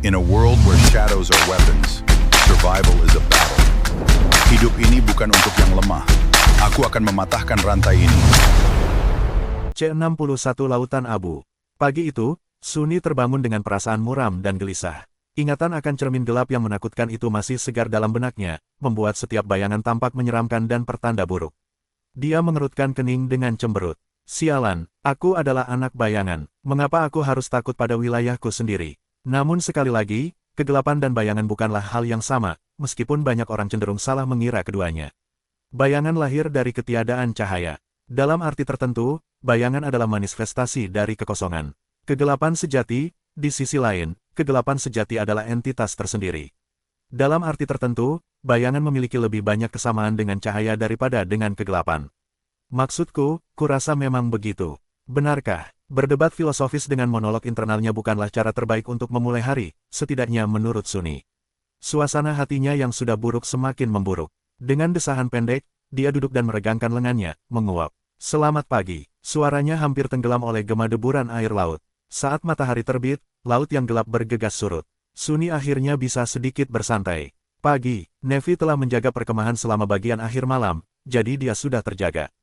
In a world where shadows are weapons, survival is a battle. Hidup ini bukan untuk yang lemah. Aku akan mematahkan rantai ini. C61 Lautan Abu. Pagi itu, Sunny terbangun dengan perasaan muram dan gelisah. Ingatan akan cermin gelap yang menakutkan itu masih segar dalam benaknya, membuat setiap bayangan tampak menyeramkan dan pertanda buruk. Dia mengerutkan kening dengan cemberut. Sialan, aku adalah anak bayangan. Mengapa aku harus takut pada wilayahku sendiri? Namun sekali lagi, kegelapan dan bayangan bukanlah hal yang sama, meskipun banyak orang cenderung salah mengira keduanya. Bayangan lahir dari ketiadaan cahaya. Dalam arti tertentu, bayangan adalah manifestasi dari kekosongan. Kegelapan sejati, di sisi lain, kegelapan sejati adalah entitas tersendiri. Dalam arti tertentu, bayangan memiliki lebih banyak kesamaan dengan cahaya daripada dengan kegelapan. Maksudku, kurasa memang begitu. Benarkah? Berdebat filosofis dengan monolog internalnya bukanlah cara terbaik untuk memulai hari, setidaknya menurut Sunny. Suasana hatinya yang sudah buruk semakin memburuk. Dengan desahan pendek, dia duduk dan meregangkan lengannya, menguap. Selamat pagi. Suaranya hampir tenggelam oleh gema deburan air laut. Saat matahari terbit, laut yang gelap bergegas surut. Sunny akhirnya bisa sedikit bersantai. Pagi, Nevi telah menjaga perkemahan selama bagian akhir malam, jadi dia sudah terjaga.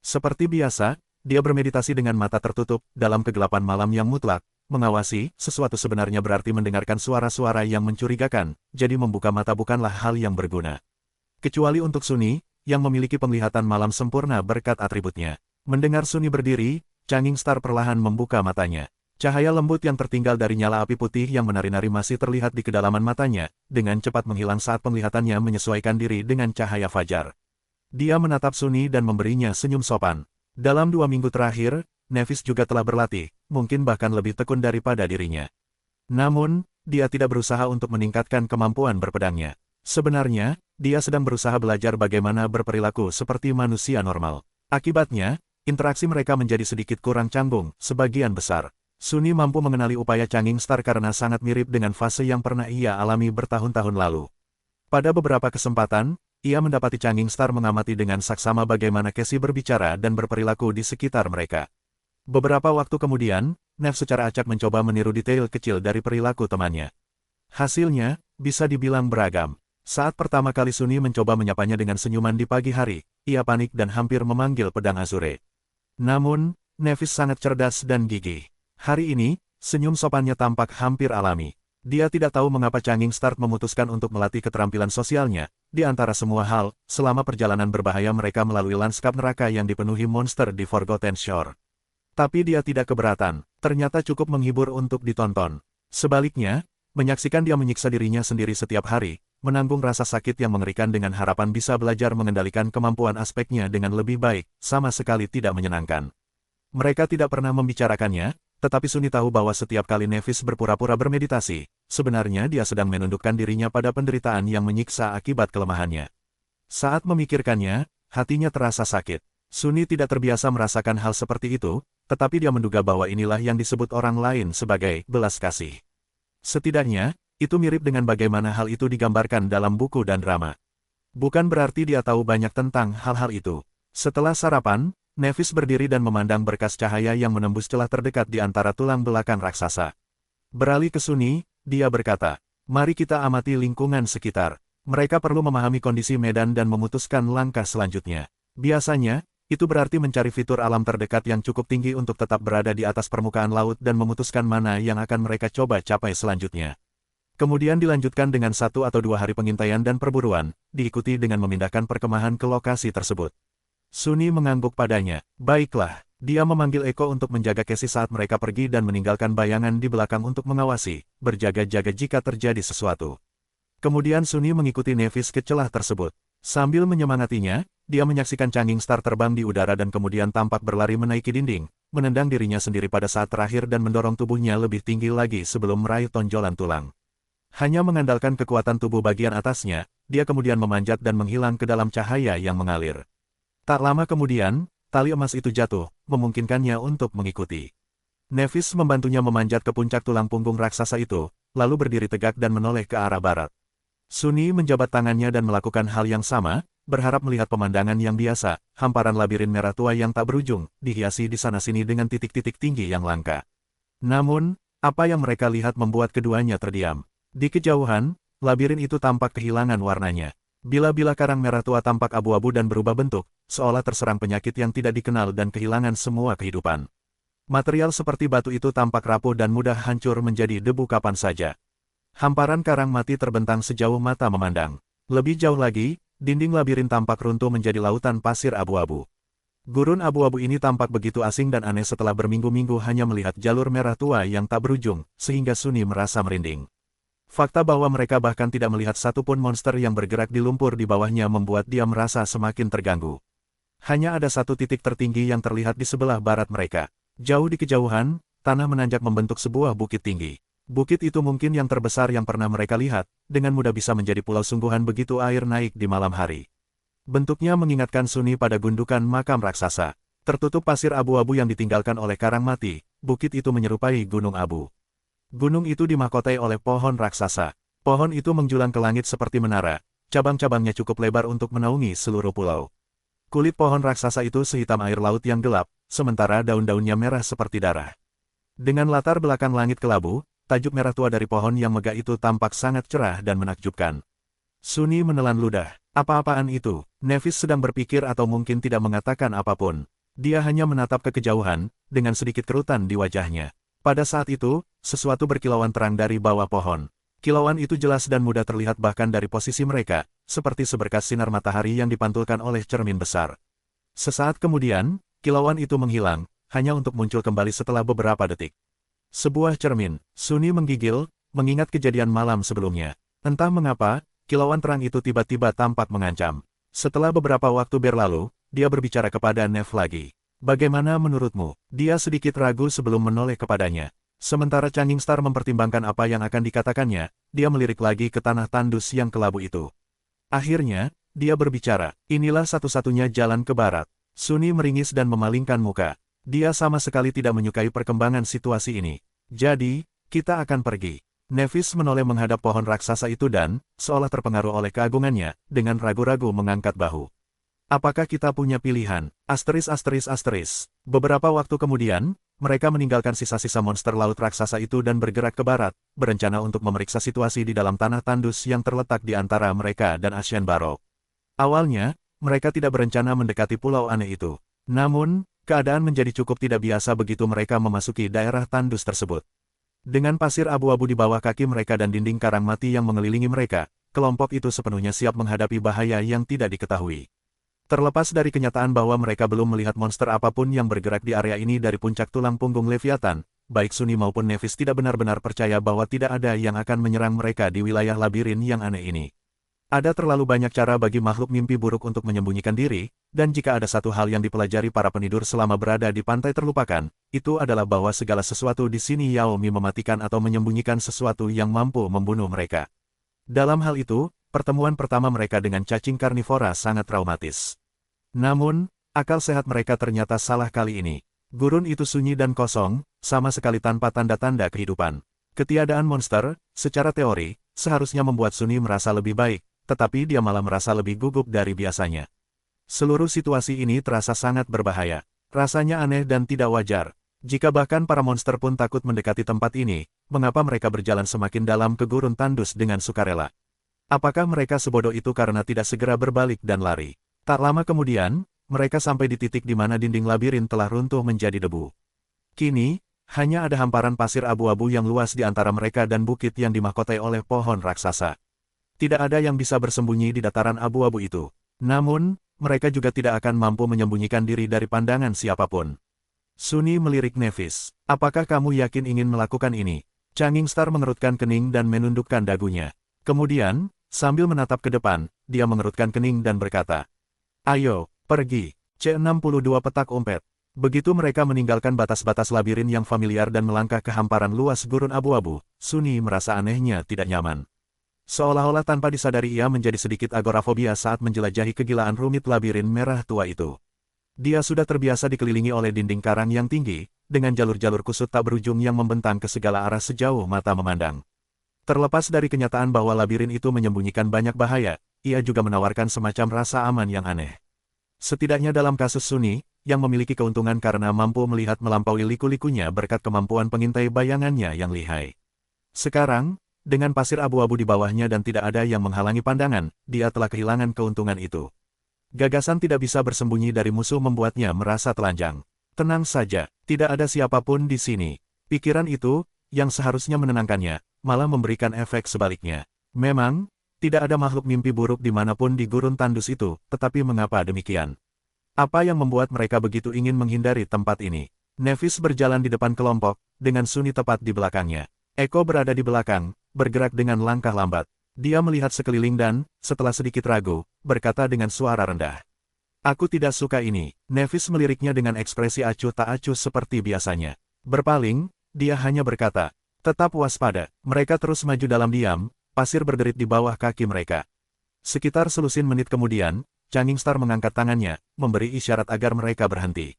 Seperti biasa, dia bermeditasi dengan mata tertutup, dalam kegelapan malam yang mutlak, mengawasi, sesuatu sebenarnya berarti mendengarkan suara-suara yang mencurigakan, jadi membuka mata bukanlah hal yang berguna. Kecuali untuk Sunny, yang memiliki penglihatan malam sempurna berkat atributnya. Mendengar Sunny berdiri, Changing Star perlahan membuka matanya. Cahaya lembut yang tertinggal dari nyala api putih yang menari-nari masih terlihat di kedalaman matanya, dengan cepat menghilang saat penglihatannya menyesuaikan diri dengan cahaya fajar. Dia menatap Sunny dan memberinya senyum sopan. Dalam 2 minggu terakhir, Nevis juga telah berlatih, mungkin bahkan lebih tekun daripada dirinya. Namun, dia tidak berusaha untuk meningkatkan kemampuan berpedangnya. Sebenarnya, dia sedang berusaha belajar bagaimana berperilaku seperti manusia normal. Akibatnya, interaksi mereka menjadi sedikit kurang canggung, sebagian besar. Sunny mampu mengenali upaya Changing Star karena sangat mirip dengan fase yang pernah ia alami bertahun-tahun lalu. Pada beberapa kesempatan, ia mendapati Changing Star mengamati dengan saksama bagaimana Cassie berbicara dan berperilaku di sekitar mereka. Beberapa waktu kemudian, Nev secara acak mencoba meniru detail kecil dari perilaku temannya. Hasilnya, bisa dibilang beragam. Saat pertama kali Sunny mencoba menyapanya dengan senyuman di pagi hari, ia panik dan hampir memanggil pedang Azure. Namun, Nevis sangat cerdas dan gigih. Hari ini, senyum sopannya tampak hampir alami. Dia tidak tahu mengapa Changing Star memutuskan untuk melatih keterampilan sosialnya. Di antara semua hal, selama perjalanan berbahaya mereka melalui lanskap neraka yang dipenuhi monster di Forgotten Shore. Tapi dia tidak keberatan, ternyata cukup menghibur untuk ditonton. Sebaliknya, menyaksikan dia menyiksa dirinya sendiri setiap hari, menanggung rasa sakit yang mengerikan dengan harapan bisa belajar mengendalikan kemampuan aspeknya dengan lebih baik, sama sekali tidak menyenangkan. Mereka tidak pernah membicarakannya, tetapi Sunny tahu bahwa setiap kali Nevis berpura-pura bermeditasi, sebenarnya dia sedang menundukkan dirinya pada penderitaan yang menyiksa akibat kelemahannya. Saat memikirkannya, hatinya terasa sakit. Sunny tidak terbiasa merasakan hal seperti itu, tetapi dia menduga bahwa inilah yang disebut orang lain sebagai belas kasih. Setidaknya, itu mirip dengan bagaimana hal itu digambarkan dalam buku dan drama. Bukan berarti dia tahu banyak tentang hal-hal itu. Setelah sarapan, Nevis berdiri dan memandang berkas cahaya yang menembus celah terdekat di antara tulang belakang raksasa. Beralih ke Sunny, dia berkata, "Mari kita amati lingkungan sekitar. Mereka perlu memahami kondisi medan dan memutuskan langkah selanjutnya. Biasanya, itu berarti mencari fitur alam terdekat yang cukup tinggi untuk tetap berada di atas permukaan laut dan memutuskan mana yang akan mereka coba capai selanjutnya." Kemudian dilanjutkan dengan 1 atau 2 hari pengintaian dan perburuan, diikuti dengan memindahkan perkemahan ke lokasi tersebut. Sunny mengangguk padanya. Baiklah, dia memanggil Eko untuk menjaga Cassie saat mereka pergi dan meninggalkan bayangan di belakang untuk mengawasi, berjaga-jaga jika terjadi sesuatu. Kemudian Sunny mengikuti Nevis ke celah tersebut. Sambil menyemangatinya, dia menyaksikan Changing Star terbang di udara dan kemudian tampak berlari menaiki dinding, menendang dirinya sendiri pada saat terakhir dan mendorong tubuhnya lebih tinggi lagi sebelum meraih tonjolan tulang. Hanya mengandalkan kekuatan tubuh bagian atasnya, dia kemudian memanjat dan menghilang ke dalam cahaya yang mengalir. Tak lama kemudian, tali emas itu jatuh, memungkinkannya untuk mengikuti. Nevis membantunya memanjat ke puncak tulang punggung raksasa itu, lalu berdiri tegak dan menoleh ke arah barat. Sunny menjabat tangannya dan melakukan hal yang sama, berharap melihat pemandangan yang biasa, hamparan labirin merah tua yang tak berujung, dihiasi di sana-sini dengan titik-titik tinggi yang langka. Namun, Apa yang mereka lihat membuat keduanya terdiam. Di kejauhan, labirin itu tampak kehilangan warnanya. Bila-bila karang merah tua tampak abu-abu dan berubah bentuk, seolah terserang penyakit yang tidak dikenal dan kehilangan semua kehidupan. Material seperti batu itu tampak rapuh dan mudah hancur menjadi debu kapan saja. Hamparan karang mati terbentang sejauh mata memandang. Lebih jauh lagi, dinding labirin tampak runtuh menjadi lautan pasir abu-abu. Gurun abu-abu ini tampak begitu asing dan aneh setelah berminggu-minggu hanya melihat jalur merah tua yang tak berujung, sehingga Sunny merasa merinding. Fakta bahwa mereka bahkan tidak melihat satupun monster yang bergerak di lumpur di bawahnya membuat dia merasa semakin terganggu. Hanya ada satu titik tertinggi yang terlihat di sebelah barat mereka. Jauh di kejauhan, tanah menanjak membentuk sebuah bukit tinggi. Bukit itu mungkin yang terbesar yang pernah mereka lihat, dengan mudah bisa menjadi pulau sungguhan begitu air naik di malam hari. Bentuknya mengingatkan Sunny pada gundukan makam raksasa. Tertutup pasir abu-abu yang ditinggalkan oleh karang mati, bukit itu menyerupai gunung abu. Gunung itu dimahkotai oleh pohon raksasa. Pohon itu menjulang ke langit seperti menara, cabang-cabangnya cukup lebar untuk menaungi seluruh pulau. Kulit pohon raksasa itu sehitam air laut yang gelap, sementara daun-daunnya merah seperti darah. Dengan latar belakang langit kelabu, tajuk merah tua dari pohon yang megah itu tampak sangat cerah dan menakjubkan. Sunny menelan ludah. Apa-apaan itu? Nevis sedang berpikir atau mungkin tidak mengatakan apapun. Dia hanya menatap ke kejauhan, dengan sedikit kerutan di wajahnya. Pada saat itu, sesuatu berkilauan terang dari bawah pohon. Kilauan itu jelas dan mudah terlihat bahkan dari posisi mereka, seperti seberkas sinar matahari yang dipantulkan oleh cermin besar. Sesaat kemudian, kilauan itu menghilang, hanya untuk muncul kembali setelah beberapa detik. Sebuah cermin. Sunny menggigil, mengingat kejadian malam sebelumnya. Entah mengapa, kilauan terang itu tiba-tiba tampak mengancam. Setelah beberapa waktu berlalu, dia berbicara kepada Nev lagi. Bagaimana menurutmu? Dia sedikit ragu sebelum menoleh kepadanya. Sementara Changing Star mempertimbangkan apa yang akan dikatakannya, dia melirik lagi ke tanah tandus yang kelabu itu. Akhirnya, dia berbicara, inilah satu-satunya jalan ke barat. Sunny meringis dan memalingkan muka. Dia sama sekali tidak menyukai perkembangan situasi ini. Jadi, kita akan pergi. Nevis menoleh menghadap pohon raksasa itu dan, seolah terpengaruh oleh keagungannya, dengan ragu-ragu mengangkat bahu. Apakah kita punya pilihan? Asteris. Beberapa waktu kemudian, mereka meninggalkan sisa-sisa monster laut raksasa itu dan bergerak ke barat, berencana untuk memeriksa situasi di dalam tanah tandus yang terletak di antara mereka dan Ashen Barok. Awalnya, mereka tidak berencana mendekati pulau aneh itu. Namun, keadaan menjadi cukup tidak biasa begitu mereka memasuki daerah tandus tersebut. Dengan pasir abu-abu di bawah kaki mereka dan dinding karang mati yang mengelilingi mereka, kelompok itu sepenuhnya siap menghadapi bahaya yang tidak diketahui. Terlepas dari kenyataan bahwa mereka belum melihat monster apapun yang bergerak di area ini dari puncak tulang punggung Leviathan, baik Sunny maupun Nevis tidak benar-benar percaya bahwa tidak ada yang akan menyerang mereka di wilayah labirin yang aneh ini. Ada terlalu banyak cara bagi makhluk mimpi buruk untuk menyembunyikan diri, dan jika ada satu hal yang dipelajari para penidur selama berada di pantai terlupakan, itu adalah bahwa segala sesuatu di sini yaomi mematikan atau menyembunyikan sesuatu yang mampu membunuh mereka. Dalam hal itu, pertemuan pertama mereka dengan cacing karnivora sangat traumatis. Namun, akal sehat mereka ternyata salah kali ini. Gurun itu sunyi dan kosong, sama sekali tanpa tanda-tanda kehidupan. Ketiadaan monster, secara teori, seharusnya membuat Sunny merasa lebih baik, tetapi dia malah merasa lebih gugup dari biasanya. Seluruh situasi ini terasa sangat berbahaya. Rasanya aneh dan tidak wajar. Jika bahkan para monster pun takut mendekati tempat ini, mengapa mereka berjalan semakin dalam ke gurun tandus dengan sukarela? Apakah mereka sebodoh itu karena tidak segera berbalik dan lari? Tak lama kemudian, mereka sampai di titik di mana dinding labirin telah runtuh menjadi debu. Kini, hanya ada hamparan pasir abu-abu yang luas di antara mereka dan bukit yang dimahkotai oleh pohon raksasa. Tidak ada yang bisa bersembunyi di dataran abu-abu itu. Namun, mereka juga tidak akan mampu menyembunyikan diri dari pandangan siapapun. Sunny melirik Nevis. Apakah kamu yakin ingin melakukan ini? Changing Star mengerutkan kening dan menundukkan dagunya. Kemudian, sambil menatap ke depan, dia mengerutkan kening dan berkata, "Ayo, pergi." C62 petak umpet. Begitu mereka meninggalkan batas-batas labirin yang familiar dan melangkah ke hamparan luas gurun abu-abu, Sunny merasa anehnya tidak nyaman. Seolah-olah tanpa disadari ia menjadi sedikit agorafobia saat menjelajahi kegilaan rumit labirin merah tua itu. Dia sudah terbiasa dikelilingi oleh dinding karang yang tinggi, dengan jalur-jalur kusut tak berujung yang membentang ke segala arah sejauh mata memandang. Terlepas dari kenyataan bahwa labirin itu menyembunyikan banyak bahaya, ia juga menawarkan semacam rasa aman yang aneh. Setidaknya dalam kasus Sunny, yang memiliki keuntungan karena mampu melihat melampaui liku-likunya berkat kemampuan pengintai bayangannya yang lihai. Sekarang, dengan pasir abu-abu di bawahnya dan tidak ada yang menghalangi pandangan, dia telah kehilangan keuntungan itu. Gagasan tidak bisa bersembunyi dari musuh membuatnya merasa telanjang. Tenang saja, tidak ada siapapun di sini. Pikiran itu, yang seharusnya menenangkannya, malah memberikan efek sebaliknya. Memang, tidak ada makhluk mimpi buruk dimanapun di gurun tandus itu, tetapi mengapa demikian? Apa yang membuat mereka begitu ingin menghindari tempat ini? Nevis berjalan di depan kelompok, dengan Sunny tepat di belakangnya. Eko berada di belakang, bergerak dengan langkah lambat. Dia melihat sekeliling dan, setelah sedikit ragu, berkata dengan suara rendah. Aku tidak suka ini. Nevis meliriknya dengan ekspresi acuh tak acuh seperti biasanya. Berpaling, dia hanya berkata, tetap waspada. Mereka terus maju dalam diam, pasir berderit di bawah kaki mereka. Sekitar selusin menit kemudian, Changing Star mengangkat tangannya, memberi isyarat agar mereka berhenti.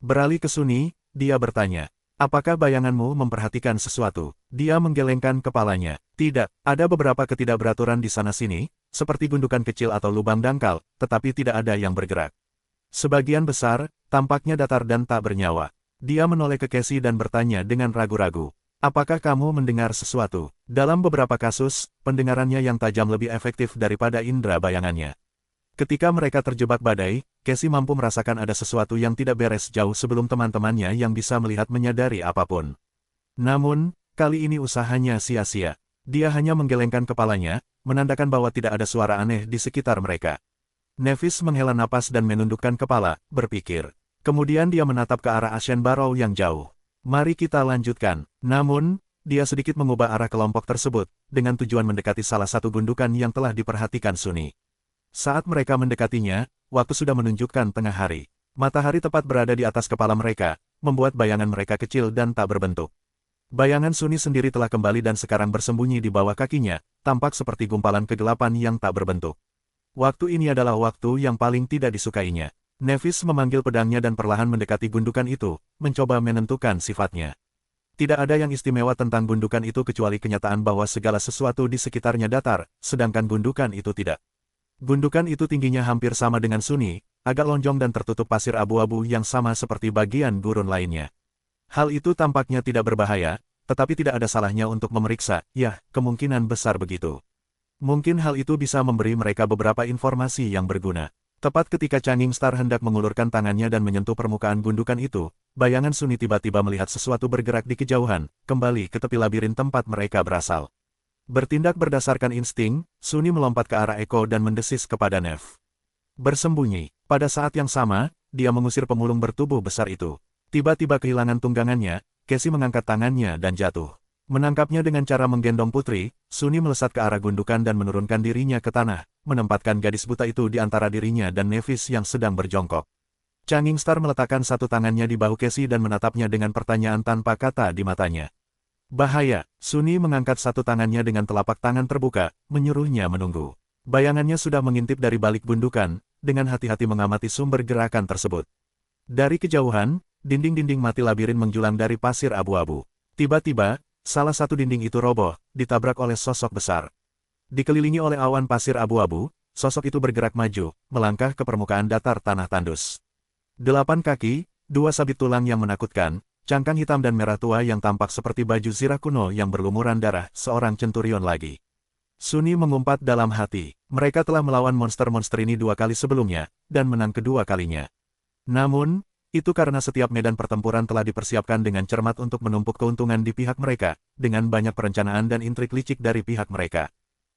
Beralih ke Sunny, dia bertanya, apakah bayanganmu memperhatikan sesuatu? Dia menggelengkan kepalanya. Tidak, ada beberapa ketidakberaturan di sana-sini, seperti gundukan kecil atau lubang dangkal, tetapi tidak ada yang bergerak. Sebagian besar, tampaknya datar dan tak bernyawa. Dia menoleh ke Cassie dan bertanya dengan ragu-ragu. Apakah kamu mendengar sesuatu? Dalam beberapa kasus, pendengarannya yang tajam lebih efektif daripada indera bayangannya. Ketika mereka terjebak badai, Cassie mampu merasakan ada sesuatu yang tidak beres jauh sebelum teman-temannya yang bisa melihat menyadari apapun. Namun, kali ini usahanya sia-sia. Dia hanya menggelengkan kepalanya, menandakan bahwa tidak ada suara aneh di sekitar mereka. Nevis menghela napas dan menundukkan kepala, berpikir. Kemudian dia menatap ke arah Ashen Barrow yang jauh. Mari kita lanjutkan. Namun, dia sedikit mengubah arah kelompok tersebut, dengan tujuan mendekati salah satu gundukan yang telah diperhatikan Sunny. Saat mereka mendekatinya, waktu sudah menunjukkan tengah hari. Matahari tepat berada di atas kepala mereka, membuat bayangan mereka kecil dan tak berbentuk. Bayangan Sunny sendiri telah kembali dan sekarang bersembunyi di bawah kakinya, tampak seperti gumpalan kegelapan yang tak berbentuk. Waktu ini adalah waktu yang paling tidak disukainya. Nevis memanggil pedangnya dan perlahan mendekati gundukan itu, mencoba menentukan sifatnya. Tidak ada yang istimewa tentang gundukan itu kecuali kenyataan bahwa segala sesuatu di sekitarnya datar, sedangkan gundukan itu tidak. Gundukan itu tingginya hampir sama dengan Sunny, agak lonjong dan tertutup pasir abu-abu yang sama seperti bagian gurun lainnya. Hal itu tampaknya tidak berbahaya, tetapi tidak ada salahnya untuk memeriksa, ya, kemungkinan besar begitu. Mungkin hal itu bisa memberi mereka beberapa informasi yang berguna. Tepat ketika Changing Star hendak mengulurkan tangannya dan menyentuh permukaan gundukan itu, bayangan Sunny tiba-tiba melihat sesuatu bergerak di kejauhan, kembali ke tepi labirin tempat mereka berasal. Bertindak berdasarkan insting, Sunny melompat ke arah Eko dan mendesis kepada Nev. Bersembunyi. Pada saat yang sama, dia mengusir pemulung bertubuh besar itu. Tiba-tiba kehilangan tunggangannya, Cassie mengangkat tangannya dan jatuh. Menangkapnya dengan cara menggendong putri, Sunny melesat ke arah gundukan dan menurunkan dirinya ke tanah, menempatkan gadis buta itu di antara dirinya dan Nevis yang sedang berjongkok. Changing Star meletakkan satu tangannya di bahu Cassie dan menatapnya dengan pertanyaan tanpa kata di matanya. Bahaya, Sunny mengangkat satu tangannya dengan telapak tangan terbuka, menyuruhnya menunggu. Bayangannya sudah mengintip dari balik gundukan, dengan hati-hati mengamati sumber gerakan tersebut. Dari kejauhan, dinding-dinding mati labirin menjulang dari pasir abu-abu. Tiba-tiba, salah satu dinding itu roboh, ditabrak oleh sosok besar. Dikelilingi oleh awan pasir abu-abu, sosok itu bergerak maju, melangkah ke permukaan datar tanah tandus. 8 kaki, 2 sabit tulang yang menakutkan, cangkang hitam dan merah tua yang tampak seperti baju zirah kuno yang berlumuran darah, seorang centurion lagi. Sunny mengumpat dalam hati, mereka telah melawan monster-monster ini 2 kali sebelumnya, dan menang kedua kalinya. Namun, itu karena setiap medan pertempuran telah dipersiapkan dengan cermat untuk menumpuk keuntungan di pihak mereka, dengan banyak perencanaan dan intrik licik dari pihak mereka.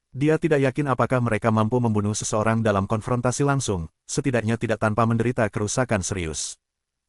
Dia tidak yakin apakah mereka mampu membunuh seseorang dalam konfrontasi langsung, setidaknya tidak tanpa menderita kerusakan serius.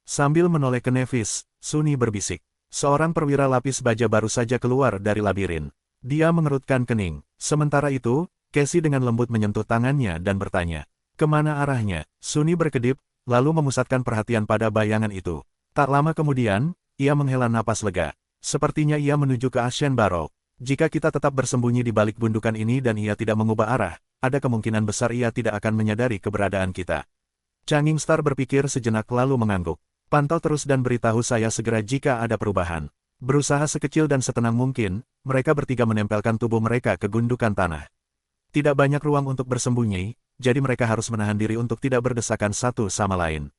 Sambil menoleh ke Nevis, Sunny berbisik. Seorang perwira lapis baja baru saja keluar dari labirin. Dia mengerutkan kening. Sementara itu, Cassie dengan lembut menyentuh tangannya dan bertanya, "Kemana arahnya?" Sunny berkedip, lalu memusatkan perhatian pada bayangan itu. Tak lama kemudian, ia menghela napas lega. Sepertinya ia menuju ke Ashen Barrow. Jika kita tetap bersembunyi di balik gundukan ini dan ia tidak mengubah arah, ada kemungkinan besar ia tidak akan menyadari keberadaan kita. Changing Star berpikir sejenak lalu mengangguk. Pantau terus dan beritahu saya segera jika ada perubahan. Berusaha sekecil dan setenang mungkin, mereka bertiga menempelkan tubuh mereka ke gundukan tanah. Tidak banyak ruang untuk bersembunyi, jadi mereka harus menahan diri untuk tidak berdesakan satu sama lain.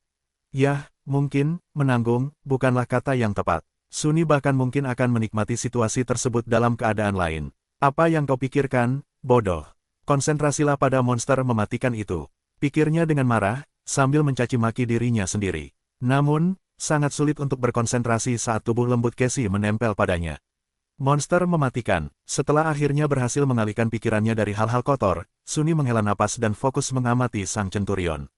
Yah, mungkin, menanggung, bukanlah kata yang tepat. Sunny bahkan mungkin akan menikmati situasi tersebut dalam keadaan lain. Apa yang kau pikirkan, bodoh? Konsentrasilah pada monster mematikan itu. Pikirnya dengan marah, sambil mencaci maki dirinya sendiri. Namun, sangat sulit untuk berkonsentrasi saat tubuh lembut Casey menempel padanya. Monster mematikan. Setelah akhirnya berhasil mengalihkan pikirannya dari hal-hal kotor, Sunny menghela napas dan fokus mengamati sang centurion.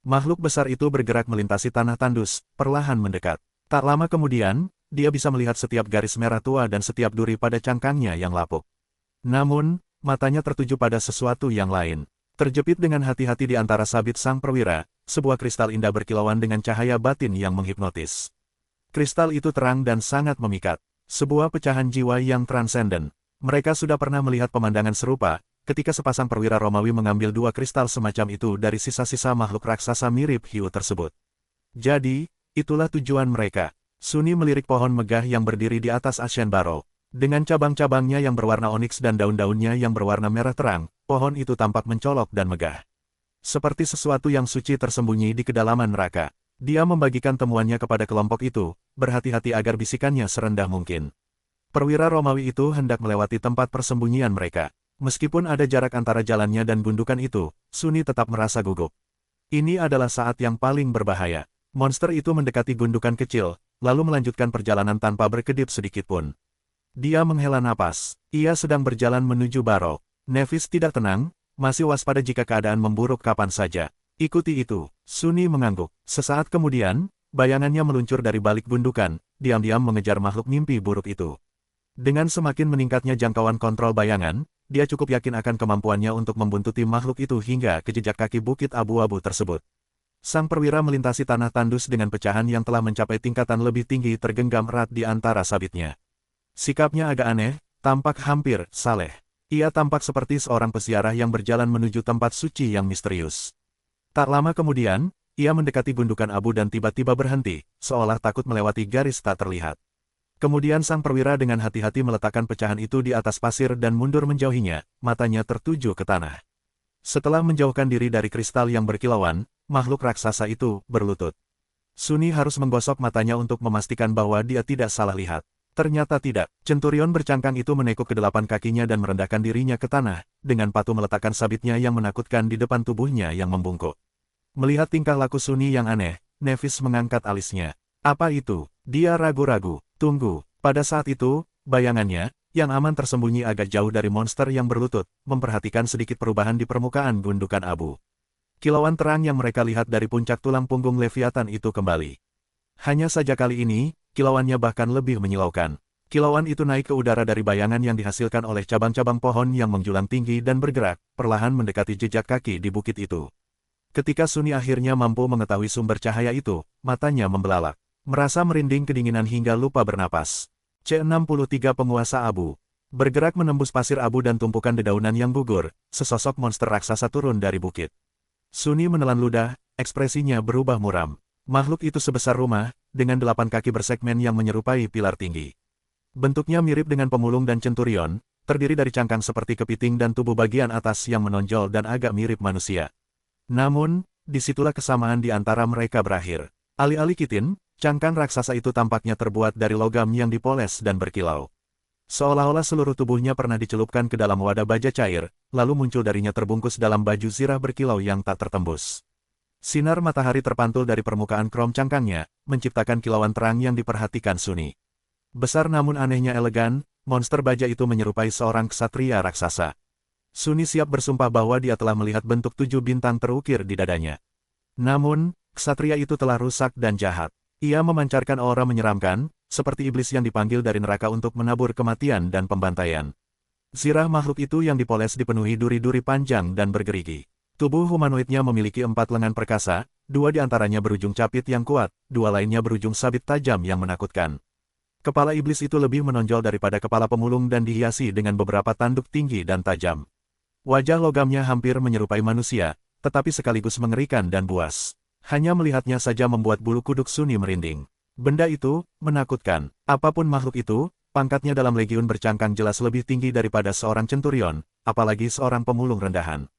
Makhluk besar itu bergerak melintasi tanah tandus, perlahan mendekat. Tak lama kemudian, dia bisa melihat setiap garis merah tua dan setiap duri pada cangkangnya yang lapuk. Namun, matanya tertuju pada sesuatu yang lain. Terjepit dengan hati-hati di antara sabit sang perwira, sebuah kristal indah berkilauan dengan cahaya batin yang menghipnotis. Kristal itu terang dan sangat memikat. Sebuah pecahan jiwa yang transenden. Mereka sudah pernah melihat pemandangan serupa, ketika sepasang perwira Romawi mengambil dua kristal semacam itu dari sisa-sisa makhluk raksasa mirip hiu tersebut. Jadi, itulah tujuan mereka. Sunny melirik pohon megah yang berdiri di atas Ashen Barrow. Dengan cabang-cabangnya yang berwarna oniks dan daun-daunnya yang berwarna merah terang, pohon itu tampak mencolok dan megah. Seperti sesuatu yang suci tersembunyi di kedalaman neraka. Dia membagikan temuannya kepada kelompok itu, berhati-hati agar bisikannya serendah mungkin. Perwira Romawi itu hendak melewati tempat persembunyian mereka. Meskipun ada jarak antara jalannya dan gundukan itu, Sunny tetap merasa gugup. Ini adalah saat yang paling berbahaya. Monster itu mendekati gundukan kecil, lalu melanjutkan perjalanan tanpa berkedip sedikitpun. Dia menghela napas. Ia sedang berjalan menuju Barrow. Nevis tidak tenang, masih waspada jika keadaan memburuk kapan saja. Ikuti itu, Sunny mengangguk. Sesaat kemudian, bayangannya meluncur dari balik gundukan, diam-diam mengejar makhluk mimpi buruk itu. Dengan semakin meningkatnya jangkauan kontrol bayangan, dia cukup yakin akan kemampuannya untuk membuntuti makhluk itu hingga ke jejak kaki bukit abu-abu tersebut. Sang perwira melintasi tanah tandus dengan pecahan yang telah mencapai tingkatan lebih tinggi tergenggam erat di antara sabitnya. Sikapnya agak aneh, tampak hampir saleh. Ia tampak seperti seorang peziarah yang berjalan menuju tempat suci yang misterius. Tak lama kemudian, ia mendekati gundukan abu dan tiba-tiba berhenti, seolah takut melewati garis tak terlihat. Kemudian sang perwira dengan hati-hati meletakkan pecahan itu di atas pasir dan mundur menjauhinya, matanya tertuju ke tanah. Setelah menjauhkan diri dari kristal yang berkilauan, makhluk raksasa itu berlutut. Sunny harus menggosok matanya untuk memastikan bahwa dia tidak salah lihat. Ternyata tidak. Centurion bercangkang itu menekuk kedelapan kakinya dan merendahkan dirinya ke tanah, dengan patuh meletakkan sabitnya yang menakutkan di depan tubuhnya yang membungkuk. Melihat tingkah laku Sunny yang aneh, Nevis mengangkat alisnya. Apa itu? Dia ragu-ragu. Tunggu. Pada saat itu, bayangannya, yang aman tersembunyi agak jauh dari monster yang berlutut, memperhatikan sedikit perubahan di permukaan gundukan abu. Kilauan terang yang mereka lihat dari puncak tulang punggung Leviathan itu kembali. Hanya saja kali ini, kilauannya bahkan lebih menyilaukan. Kilauan itu naik ke udara dari bayangan yang dihasilkan oleh cabang-cabang pohon yang menjulang tinggi dan bergerak, perlahan mendekati jejak kaki di bukit itu. Ketika Sunny akhirnya mampu mengetahui sumber cahaya itu, matanya membelalak. Merasa merinding kedinginan hingga lupa bernapas. C63 penguasa abu. Bergerak menembus pasir abu dan tumpukan dedaunan yang gugur, sesosok monster raksasa turun dari bukit. Sunny menelan ludah, ekspresinya berubah muram. Makhluk itu sebesar rumah, dengan 8 kaki bersegmen yang menyerupai pilar tinggi. Bentuknya mirip dengan pemulung dan centurion, terdiri dari cangkang seperti kepiting dan tubuh bagian atas yang menonjol dan agak mirip manusia. Namun, disitulah kesamaan di antara mereka berakhir. Alih-alih kitin, cangkang raksasa itu tampaknya terbuat dari logam yang dipoles dan berkilau. Seolah-olah seluruh tubuhnya pernah dicelupkan ke dalam wadah baja cair, lalu muncul darinya terbungkus dalam baju zirah berkilau yang tak tertembus. Sinar matahari terpantul dari permukaan krom cangkangnya, menciptakan kilauan terang yang diperhatikan Sunny. Besar namun anehnya elegan, monster baja itu menyerupai seorang ksatria raksasa. Sunny siap bersumpah bahwa dia telah melihat bentuk 7 bintang terukir di dadanya. Namun, ksatria itu telah rusak dan jahat. Ia memancarkan aura menyeramkan, seperti iblis yang dipanggil dari neraka untuk menabur kematian dan pembantaian. Zirah makhluk itu yang dipoles dipenuhi duri-duri panjang dan bergerigi. Tubuh humanoidnya memiliki 4 lengan perkasa, 2 di antaranya berujung capit yang kuat, 2 lainnya berujung sabit tajam yang menakutkan. Kepala iblis itu lebih menonjol daripada kepala pemulung dan dihiasi dengan beberapa tanduk tinggi dan tajam. Wajah logamnya hampir menyerupai manusia, tetapi sekaligus mengerikan dan buas. Hanya melihatnya saja membuat bulu kuduk Sunny merinding. Benda itu menakutkan. Apapun makhluk itu, pangkatnya dalam legiun bercangkang jelas lebih tinggi daripada seorang centurion, apalagi seorang pemulung rendahan.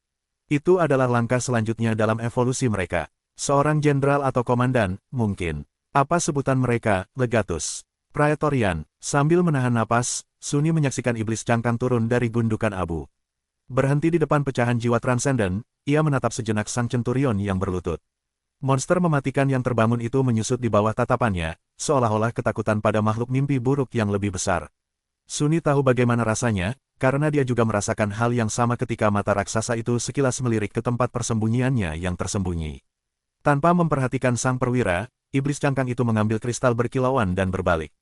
Itu adalah langkah selanjutnya dalam evolusi mereka. Seorang jenderal atau komandan, mungkin. Apa sebutan mereka, Legatus. Praetorian. Sambil menahan napas, Sunni menyaksikan iblis cangkang turun dari gundukan abu. Berhenti di depan pecahan jiwa transenden, ia menatap sejenak sang centurion yang berlutut. Monster mematikan yang terbangun itu menyusut di bawah tatapannya, seolah-olah ketakutan pada makhluk mimpi buruk yang lebih besar. Sunni tahu bagaimana rasanya, karena dia juga merasakan hal yang sama ketika mata raksasa itu sekilas melirik ke tempat persembunyiannya yang tersembunyi. Tanpa memperhatikan sang perwira, iblis cangkang itu mengambil kristal berkilauan dan berbalik.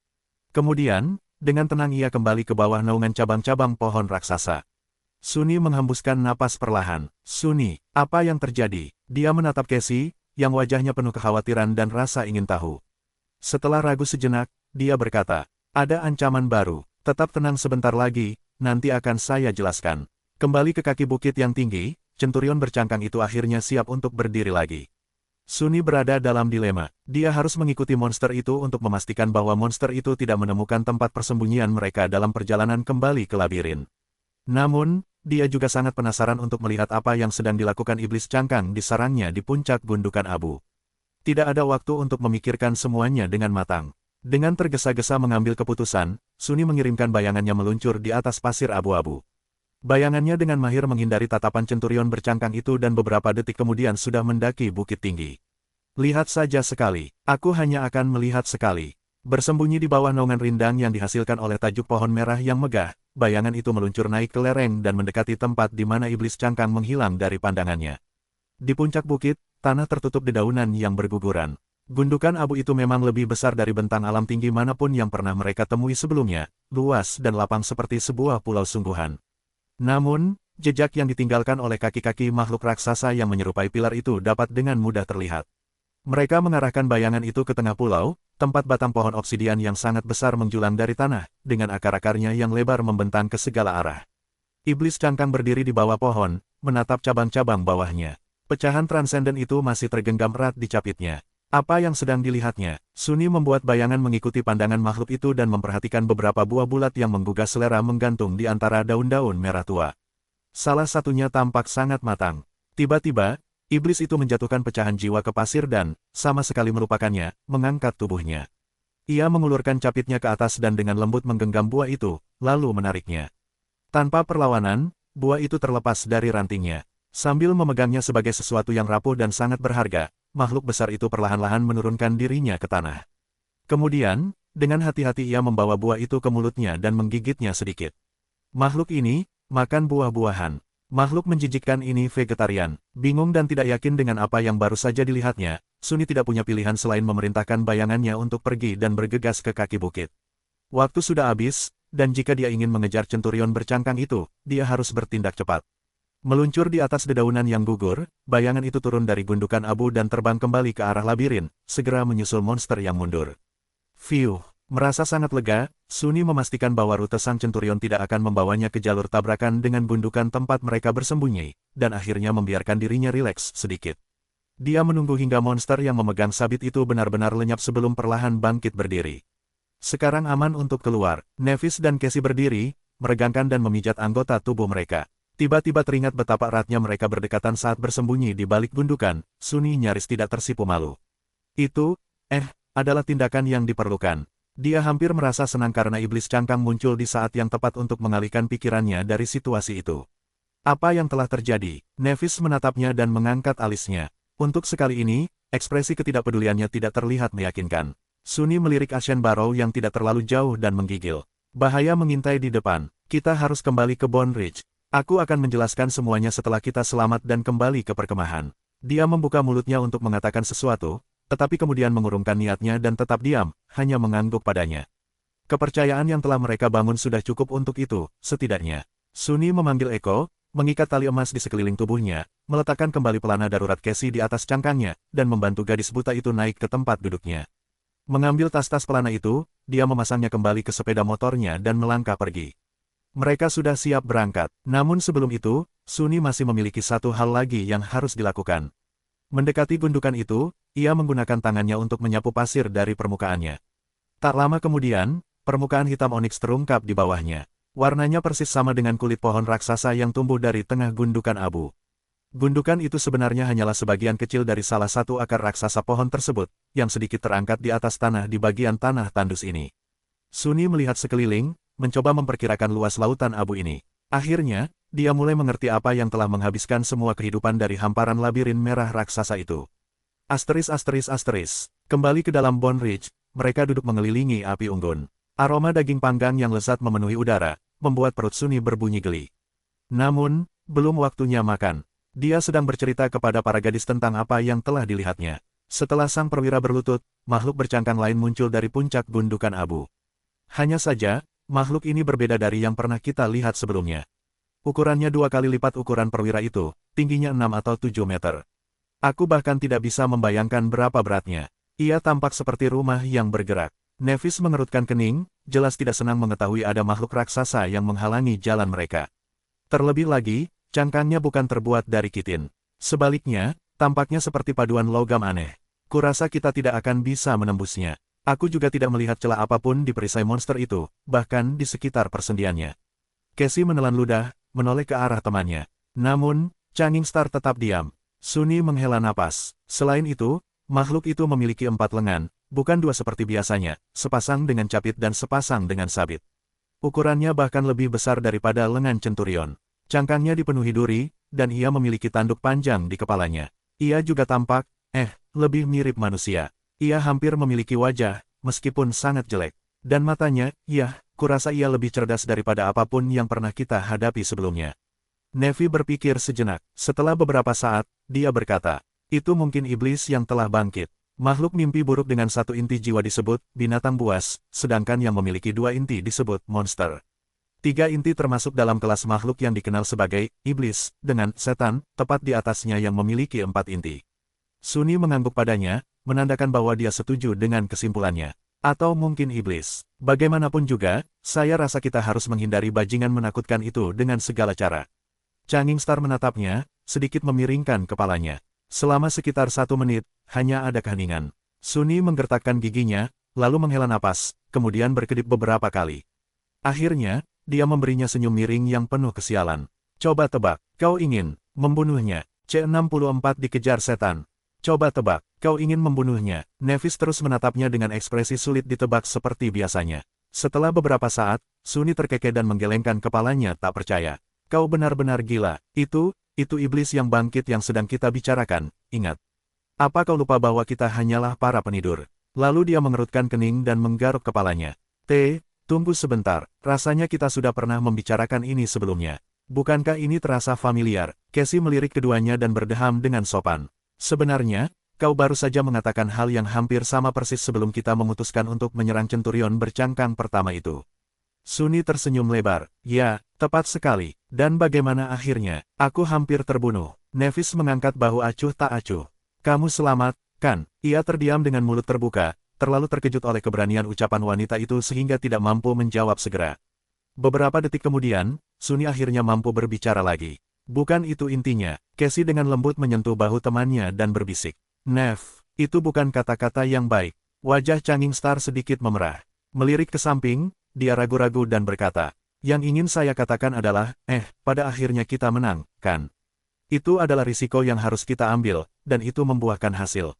Kemudian, dengan tenang ia kembali ke bawah naungan cabang-cabang pohon raksasa. Sunni menghembuskan napas perlahan. Sunni, apa yang terjadi? Dia menatap Casey, yang wajahnya penuh kekhawatiran dan rasa ingin tahu. Setelah ragu sejenak, dia berkata, ada ancaman baru. Tetap tenang sebentar lagi, nanti akan saya jelaskan. Kembali ke kaki bukit yang tinggi, centurion bercangkang itu akhirnya siap untuk berdiri lagi. Sunni berada dalam dilema. Dia harus mengikuti monster itu untuk memastikan bahwa monster itu tidak menemukan tempat persembunyian mereka dalam perjalanan kembali ke labirin. Namun, dia juga sangat penasaran untuk melihat apa yang sedang dilakukan iblis cangkang di sarangnya di puncak gundukan abu. Tidak ada waktu untuk memikirkan semuanya dengan matang. Dengan tergesa-gesa mengambil keputusan, Sunni mengirimkan bayangannya meluncur di atas pasir abu-abu. Bayangannya dengan mahir menghindari tatapan centurion bercangkang itu dan beberapa detik kemudian sudah mendaki bukit tinggi. Lihat saja sekali, aku hanya akan melihat sekali. Bersembunyi di bawah naungan rindang yang dihasilkan oleh tajuk pohon merah yang megah, bayangan itu meluncur naik ke lereng dan mendekati tempat di mana iblis cangkang menghilang dari pandangannya. Di puncak bukit, tanah tertutup dedaunan yang berguguran. Gundukan abu itu memang lebih besar dari bentang alam tinggi manapun yang pernah mereka temui sebelumnya, luas dan lapang seperti sebuah pulau sungguhan. Namun, jejak yang ditinggalkan oleh kaki-kaki makhluk raksasa yang menyerupai pilar itu dapat dengan mudah terlihat. Mereka mengarahkan bayangan itu ke tengah pulau, tempat batang pohon obsidian yang sangat besar menjulang dari tanah, dengan akar-akarnya yang lebar membentang ke segala arah. Iblis cangkang berdiri di bawah pohon, menatap cabang-cabang bawahnya. Pecahan transenden itu masih tergenggam erat di capitnya. Apa yang sedang dilihatnya? Sunni membuat bayangan mengikuti pandangan makhluk itu dan memperhatikan beberapa buah bulat yang menggugah selera menggantung di antara daun-daun merah tua. Salah satunya tampak sangat matang. Tiba-tiba, iblis itu menjatuhkan pecahan jiwa ke pasir dan, sama sekali melupakannya, mengangkat tubuhnya. Ia mengulurkan capitnya ke atas dan dengan lembut menggenggam buah itu, lalu menariknya. Tanpa perlawanan, buah itu terlepas dari rantingnya. Sambil memegangnya sebagai sesuatu yang rapuh dan sangat berharga, makhluk besar itu perlahan-lahan menurunkan dirinya ke tanah. Kemudian, dengan hati-hati ia membawa buah itu ke mulutnya dan menggigitnya sedikit. Makhluk ini, makan buah-buahan. Makhluk menjijikkan ini vegetarian. Bingung dan tidak yakin dengan apa yang baru saja dilihatnya, Sunni tidak punya pilihan selain memerintahkan bayangannya untuk pergi dan bergegas ke kaki bukit. Waktu sudah habis, dan jika dia ingin mengejar centurion bercangkang itu, dia harus bertindak cepat. Meluncur di atas dedaunan yang gugur, bayangan itu turun dari gundukan abu dan terbang kembali ke arah labirin, segera menyusul monster yang mundur. Fiuh, merasa sangat lega, Sunni memastikan bahwa rute sang centurion tidak akan membawanya ke jalur tabrakan dengan gundukan tempat mereka bersembunyi, dan akhirnya membiarkan dirinya rileks sedikit. Dia menunggu hingga monster yang memegang sabit itu benar-benar lenyap sebelum perlahan bangkit berdiri. Sekarang aman untuk keluar. Nevis dan Casey berdiri, meregangkan dan memijat anggota tubuh mereka. Tiba-tiba teringat betapa eratnya mereka berdekatan saat bersembunyi di balik gundukan, Sunni nyaris tidak tersipu malu. Itu, adalah tindakan yang diperlukan. Dia hampir merasa senang karena iblis cangkang muncul di saat yang tepat untuk mengalihkan pikirannya dari situasi itu. Apa yang telah terjadi? Nevis menatapnya dan mengangkat alisnya. Untuk sekali ini, ekspresi ketidakpeduliannya tidak terlihat meyakinkan. Sunni melirik Ashen Barrow yang tidak terlalu jauh dan menggigil. Bahaya mengintai di depan. Kita harus kembali ke Bone Ridge. Aku akan menjelaskan semuanya setelah kita selamat dan kembali ke perkemahan. Dia membuka mulutnya untuk mengatakan sesuatu, tetapi kemudian mengurungkan niatnya dan tetap diam, hanya mengangguk padanya. Kepercayaan yang telah mereka bangun sudah cukup untuk itu, setidaknya. Sunni memanggil Eko, mengikat tali emas di sekeliling tubuhnya, meletakkan kembali pelana darurat Casey di atas cangkangnya, dan membantu gadis buta itu naik ke tempat duduknya. Mengambil tas-tas pelana itu, dia memasangnya kembali ke sepeda motornya dan melangkah pergi. Mereka sudah siap berangkat, namun sebelum itu, Sunni masih memiliki satu hal lagi yang harus dilakukan. Mendekati gundukan itu, ia menggunakan tangannya untuk menyapu pasir dari permukaannya. Tak lama kemudian, permukaan hitam oniks terungkap di bawahnya. Warnanya persis sama dengan kulit pohon raksasa yang tumbuh dari tengah gundukan abu. Gundukan itu sebenarnya hanyalah sebagian kecil dari salah satu akar raksasa pohon tersebut, yang sedikit terangkat di atas tanah di bagian tanah tandus ini. Suni melihat sekeliling, mencoba memperkirakan luas lautan abu ini. Akhirnya, dia mulai mengerti apa yang telah menghabiskan semua kehidupan dari hamparan labirin merah raksasa itu. Asteris. Kembali ke dalam Bone Ridge, mereka duduk mengelilingi api unggun. Aroma daging panggang yang lezat memenuhi udara, membuat perut Suni berbunyi geli. Namun, belum waktunya makan. Dia sedang bercerita kepada para gadis tentang apa yang telah dilihatnya. Setelah sang perwira berlutut, makhluk bercangkang lain muncul dari puncak gundukan abu. Hanya saja, makhluk ini berbeda dari yang pernah kita lihat sebelumnya. Ukurannya 2 kali lipat ukuran perwira itu, tingginya 6 atau 7 meter. Aku bahkan tidak bisa membayangkan berapa beratnya. Ia tampak seperti rumah yang bergerak. Nevis mengerutkan kening, jelas tidak senang mengetahui ada makhluk raksasa yang menghalangi jalan mereka. Terlebih lagi, cangkangnya bukan terbuat dari kitin. Sebaliknya, tampaknya seperti paduan logam aneh. Kurasa kita tidak akan bisa menembusnya. Aku juga tidak melihat celah apapun di perisai monster itu, bahkan di sekitar persendiannya. Casey menelan ludah, menoleh ke arah temannya. Namun, Changing Star tetap diam. Suni menghela napas. Selain itu, makhluk itu memiliki 4 lengan, bukan 2 seperti biasanya, sepasang dengan capit dan sepasang dengan sabit. Ukurannya bahkan lebih besar daripada lengan centurion. Cangkangnya dipenuhi duri, dan ia memiliki tanduk panjang di kepalanya. Ia juga tampak, lebih mirip manusia. Ia hampir memiliki wajah, meskipun sangat jelek. Dan matanya, kurasa ia lebih cerdas daripada apapun yang pernah kita hadapi sebelumnya. Nevi berpikir sejenak. Setelah beberapa saat, dia berkata, itu mungkin iblis yang telah bangkit. Makhluk mimpi buruk dengan 1 inti jiwa disebut binatang buas, sedangkan yang memiliki 2 inti disebut monster. 3 inti termasuk dalam kelas makhluk yang dikenal sebagai iblis, dengan setan tepat di atasnya yang memiliki 4 inti. Suni mengangguk padanya, menandakan bahwa dia setuju dengan kesimpulannya. Atau mungkin iblis. Bagaimanapun juga, saya rasa kita harus menghindari bajingan menakutkan itu dengan segala cara. Changing Star menatapnya, sedikit memiringkan kepalanya. Selama sekitar 1 menit, hanya ada keheningan. Suni menggertakkan giginya, lalu menghela napas, kemudian berkedip beberapa kali. Akhirnya, dia memberinya senyum miring yang penuh kesialan. Coba tebak, kau ingin membunuhnya. C64 dikejar setan. Coba tebak, kau ingin membunuhnya. Nevis terus menatapnya dengan ekspresi sulit ditebak seperti biasanya. Setelah beberapa saat, Suni terkekeh dan menggelengkan kepalanya tak percaya. Kau benar-benar gila. Itu iblis yang bangkit yang sedang kita bicarakan, ingat. Apa kau lupa bahwa kita hanyalah para penidur? Lalu dia mengerutkan kening dan menggaruk kepalanya. Tunggu sebentar, rasanya kita sudah pernah membicarakan ini sebelumnya. Bukankah ini terasa familiar? Casey melirik keduanya dan berdeham dengan sopan. Sebenarnya, kau baru saja mengatakan hal yang hampir sama persis sebelum kita memutuskan untuk menyerang centurion bercangkang pertama itu. Suni tersenyum lebar. Ya, tepat sekali. Dan bagaimana akhirnya? Aku hampir terbunuh. Nevis mengangkat bahu acuh tak acuh. Kamu selamat, kan? Ia terdiam dengan mulut terbuka, terlalu terkejut oleh keberanian ucapan wanita itu sehingga tidak mampu menjawab segera. Beberapa detik kemudian, Suni akhirnya mampu berbicara lagi. Bukan itu intinya. Casey dengan lembut menyentuh bahu temannya dan berbisik. Nev, itu bukan kata-kata yang baik. Wajah Changing Star sedikit memerah. Melirik ke samping, dia ragu-ragu dan berkata, yang ingin saya katakan adalah, pada akhirnya kita menang, kan? Itu adalah risiko yang harus kita ambil, dan itu membuahkan hasil.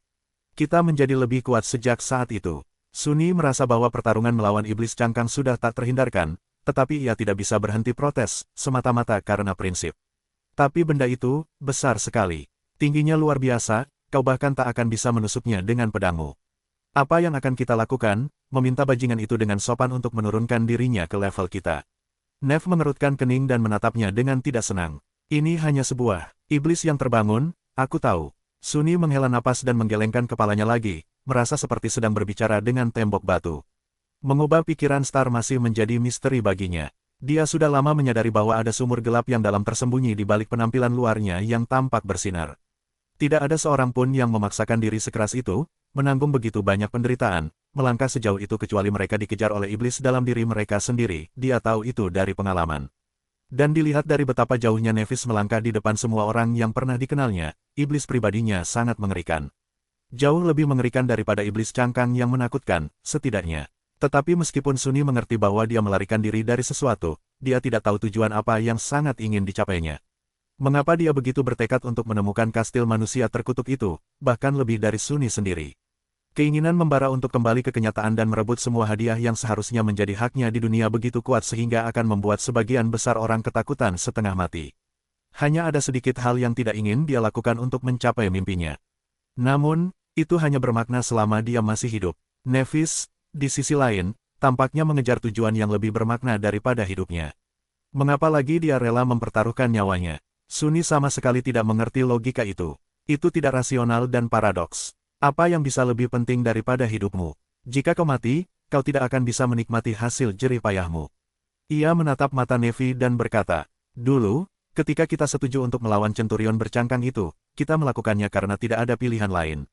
Kita menjadi lebih kuat sejak saat itu. Suni merasa bahwa pertarungan melawan iblis cangkang sudah tak terhindarkan, tetapi ia tidak bisa berhenti protes, semata-mata karena prinsip. Tapi benda itu, besar sekali. Tingginya luar biasa, kau bahkan tak akan bisa menusuknya dengan pedangmu. Apa yang akan kita lakukan? Meminta bajingan itu dengan sopan untuk menurunkan dirinya ke level kita. Nev mengerutkan kening dan menatapnya dengan tidak senang. Ini hanya sebuah iblis yang terbangun, aku tahu. Suni menghela napas dan menggelengkan kepalanya lagi, merasa seperti sedang berbicara dengan tembok batu. Mengubah pikiran Star masih menjadi misteri baginya. Dia sudah lama menyadari bahwa ada sumur gelap yang dalam tersembunyi di balik penampilan luarnya yang tampak bersinar. Tidak ada seorang pun yang memaksakan diri sekeras itu, menanggung begitu banyak penderitaan, melangkah sejauh itu kecuali mereka dikejar oleh iblis dalam diri mereka sendiri, dia tahu itu dari pengalaman. Dan dilihat dari betapa jauhnya Nevis melangkah di depan semua orang yang pernah dikenalnya, iblis pribadinya sangat mengerikan. Jauh lebih mengerikan daripada iblis cangkang yang menakutkan, setidaknya. Tetapi meskipun Suni mengerti bahwa dia melarikan diri dari sesuatu, dia tidak tahu tujuan apa yang sangat ingin dicapainya. Mengapa dia begitu bertekad untuk menemukan kastil manusia terkutuk itu, bahkan lebih dari Sunny sendiri? Keinginan membara untuk kembali ke kenyataan dan merebut semua hadiah yang seharusnya menjadi haknya di dunia begitu kuat sehingga akan membuat sebagian besar orang ketakutan setengah mati. Hanya ada sedikit hal yang tidak ingin dia lakukan untuk mencapai mimpinya. Namun, itu hanya bermakna selama dia masih hidup. Nevis, di sisi lain, tampaknya mengejar tujuan yang lebih bermakna daripada hidupnya. Mengapa lagi dia rela mempertaruhkan nyawanya? Sunny sama sekali tidak mengerti logika itu. Itu tidak rasional dan paradoks. Apa yang bisa lebih penting daripada hidupmu? Jika kau mati, kau tidak akan bisa menikmati hasil jerih payahmu. Ia menatap mata Nevi dan berkata, dulu, ketika kita setuju untuk melawan centurion bercangkang itu, kita melakukannya karena tidak ada pilihan lain.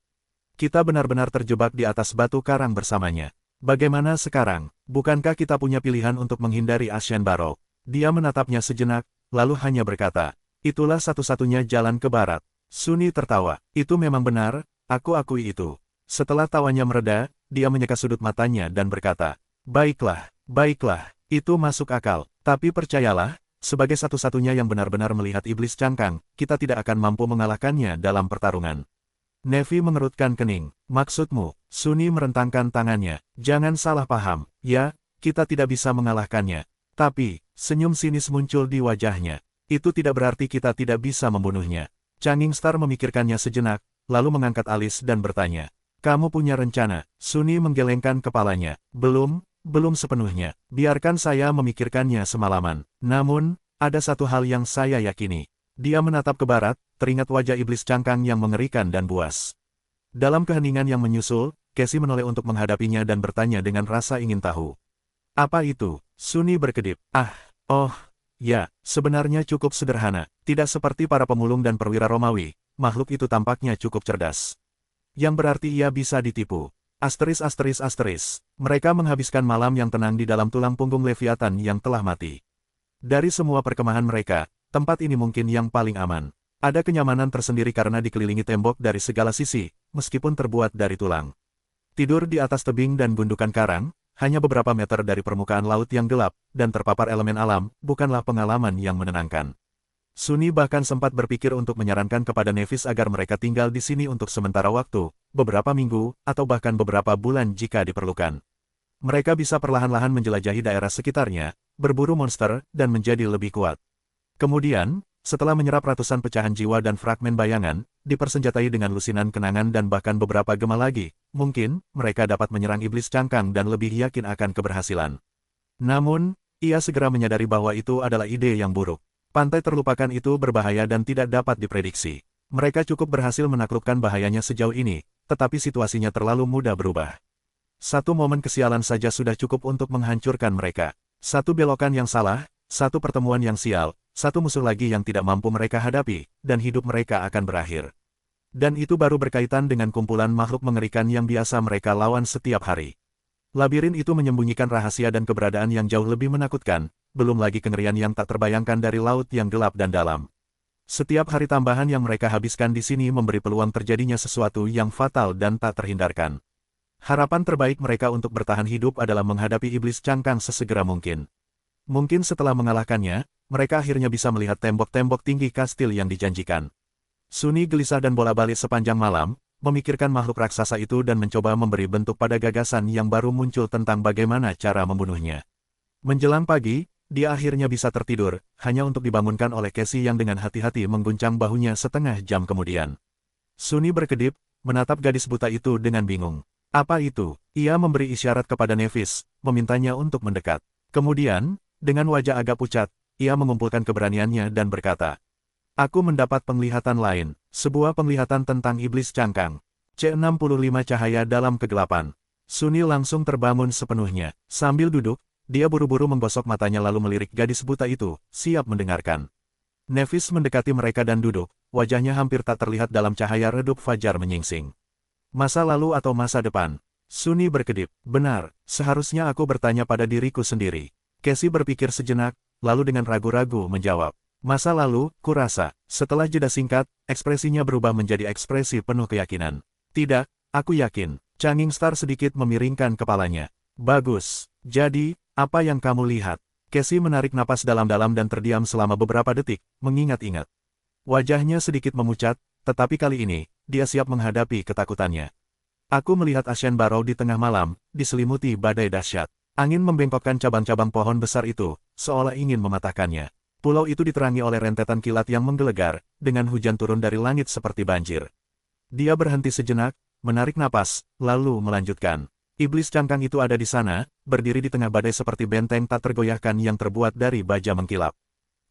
Kita benar-benar terjebak di atas batu karang bersamanya. Bagaimana sekarang? Bukankah kita punya pilihan untuk menghindari Ashenborough? Dia menatapnya sejenak, lalu hanya berkata, itulah satu-satunya jalan ke barat. Sunny tertawa. Itu memang benar, aku akui itu. Setelah tawanya mereda, dia menyeka sudut matanya dan berkata, baiklah, itu masuk akal. Tapi percayalah, sebagai satu-satunya yang benar-benar melihat iblis cangkang, kita tidak akan mampu mengalahkannya dalam pertarungan. Nevi mengerutkan kening. Maksudmu? Sunny merentangkan tangannya. Jangan salah paham. Ya, kita tidak bisa mengalahkannya. Tapi, senyum sinis muncul di wajahnya. Itu tidak berarti kita tidak bisa membunuhnya. Changing Star memikirkannya sejenak, lalu mengangkat alis dan bertanya. Kamu punya rencana? Sunny menggelengkan kepalanya. Belum sepenuhnya. Biarkan saya memikirkannya semalaman. Namun, ada satu hal yang saya yakini. Dia menatap ke barat, teringat wajah iblis cangkang yang mengerikan dan buas. Dalam keheningan yang menyusul, Cassie menoleh untuk menghadapinya dan bertanya dengan rasa ingin tahu. Apa itu? Sunny berkedip. Ya, sebenarnya cukup sederhana. Tidak seperti para pemulung dan perwira Romawi, makhluk itu tampaknya cukup cerdas. Yang berarti ia bisa ditipu. Asteris. Mereka menghabiskan malam yang tenang di dalam tulang punggung Leviathan yang telah mati. Dari semua perkemahan mereka, tempat ini mungkin yang paling aman. Ada kenyamanan tersendiri karena dikelilingi tembok dari segala sisi, meskipun terbuat dari tulang. Tidur di atas tebing dan gundukan karang, hanya beberapa meter dari permukaan laut yang gelap, dan terpapar elemen alam, bukanlah pengalaman yang menenangkan. Sunny bahkan sempat berpikir untuk menyarankan kepada Nevis agar mereka tinggal di sini untuk sementara waktu, beberapa minggu, atau bahkan beberapa bulan jika diperlukan. Mereka bisa perlahan-lahan menjelajahi daerah sekitarnya, berburu monster, dan menjadi lebih kuat. Kemudian, setelah menyerap ratusan pecahan jiwa dan fragmen bayangan, dipersenjatai dengan lusinan kenangan dan bahkan beberapa gema lagi, mungkin, mereka dapat menyerang iblis cangkang dan lebih yakin akan keberhasilan. Namun, ia segera menyadari bahwa itu adalah ide yang buruk. Pantai terlupakan itu berbahaya dan tidak dapat diprediksi. Mereka cukup berhasil menaklukkan bahayanya sejauh ini, tetapi situasinya terlalu mudah berubah. Satu momen kesialan saja sudah cukup untuk menghancurkan mereka. Satu belokan yang salah, satu pertemuan yang sial, satu musuh lagi yang tidak mampu mereka hadapi, dan hidup mereka akan berakhir. Dan itu baru berkaitan dengan kumpulan makhluk mengerikan yang biasa mereka lawan setiap hari. Labirin itu menyembunyikan rahasia dan keberadaan yang jauh lebih menakutkan, belum lagi kengerian yang tak terbayangkan dari laut yang gelap dan dalam. Setiap hari tambahan yang mereka habiskan di sini memberi peluang terjadinya sesuatu yang fatal dan tak terhindarkan. Harapan terbaik mereka untuk bertahan hidup adalah menghadapi iblis cangkang sesegera mungkin. Mungkin setelah mengalahkannya, mereka akhirnya bisa melihat tembok-tembok tinggi kastil yang dijanjikan. Sunny gelisah dan bola-balik sepanjang malam, memikirkan makhluk raksasa itu dan mencoba memberi bentuk pada gagasan yang baru muncul tentang bagaimana cara membunuhnya. Menjelang pagi, dia akhirnya bisa tertidur, hanya untuk dibangunkan oleh Cassie yang dengan hati-hati mengguncang bahunya setengah jam kemudian. Sunny berkedip, menatap gadis buta itu dengan bingung. Apa itu? Ia memberi isyarat kepada Nevis, memintanya untuk mendekat. Kemudian, dengan wajah agak pucat, ia mengumpulkan keberaniannya dan berkata, aku mendapat penglihatan lain, sebuah penglihatan tentang iblis cangkang. C65 cahaya dalam kegelapan. Sunny langsung terbangun sepenuhnya. Sambil duduk, dia buru-buru menggosok matanya lalu melirik gadis buta itu, siap mendengarkan. Nevis mendekati mereka dan duduk, wajahnya hampir tak terlihat dalam cahaya redup fajar menyingsing. Masa lalu atau masa depan? Sunny berkedip, benar, seharusnya aku bertanya pada diriku sendiri. Cassie berpikir sejenak, lalu dengan ragu-ragu menjawab. Masa lalu, kurasa, setelah jeda singkat, ekspresinya berubah menjadi ekspresi penuh keyakinan. Tidak, aku yakin. Changing Star sedikit memiringkan kepalanya. Bagus. Jadi, apa yang kamu lihat? Cassie menarik napas dalam-dalam dan terdiam selama beberapa detik, mengingat-ingat. Wajahnya sedikit memucat, tetapi kali ini, dia siap menghadapi ketakutannya. Aku melihat Ashen Barrow di tengah malam, diselimuti badai dahsyat. Angin membengkokkan cabang-cabang pohon besar itu, seolah ingin mematahkannya. Pulau itu diterangi oleh rentetan kilat yang menggelegar, dengan hujan turun dari langit seperti banjir. Dia berhenti sejenak, menarik napas, lalu melanjutkan. Iblis cangkang itu ada di sana, berdiri di tengah badai seperti benteng tak tergoyahkan yang terbuat dari baja mengkilap.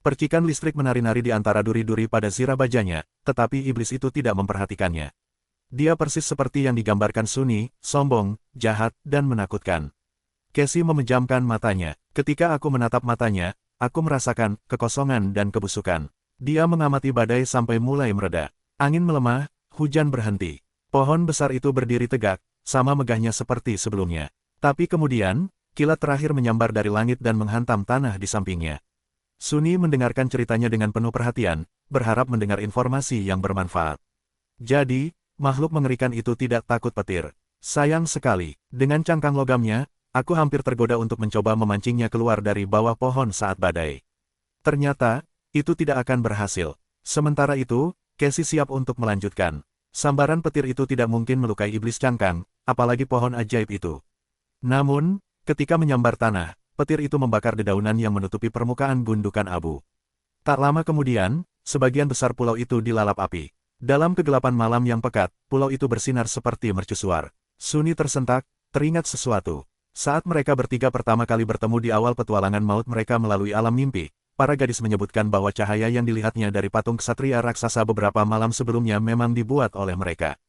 Percikan listrik menari-nari di antara duri-duri pada zirah bajanya, tetapi iblis itu tidak memperhatikannya. Dia persis seperti yang digambarkan Sunny, sombong, jahat, dan menakutkan. Casey memejamkan matanya. Ketika aku menatap matanya, aku merasakan kekosongan dan kebusukan. Dia mengamati badai sampai mulai mereda. Angin melemah, hujan berhenti. Pohon besar itu berdiri tegak, sama megahnya seperti sebelumnya. Tapi kemudian, kilat terakhir menyambar dari langit dan menghantam tanah di sampingnya. Sunny mendengarkan ceritanya dengan penuh perhatian, berharap mendengar informasi yang bermanfaat. Jadi, makhluk mengerikan itu tidak takut petir. Sayang sekali, dengan cangkang logamnya, aku hampir tergoda untuk mencoba memancingnya keluar dari bawah pohon saat badai. Ternyata, itu tidak akan berhasil. Sementara itu, Casey siap untuk melanjutkan. Sambaran petir itu tidak mungkin melukai iblis cangkang, apalagi pohon ajaib itu. Namun, ketika menyambar tanah, petir itu membakar dedaunan yang menutupi permukaan gundukan abu. Tak lama kemudian, sebagian besar pulau itu dilalap api. Dalam kegelapan malam yang pekat, pulau itu bersinar seperti mercusuar. Sunny tersentak, teringat sesuatu. Saat mereka bertiga pertama kali bertemu di awal petualangan maut mereka melalui alam mimpi, para gadis menyebutkan bahwa cahaya yang dilihatnya dari patung ksatria raksasa beberapa malam sebelumnya memang dibuat oleh mereka.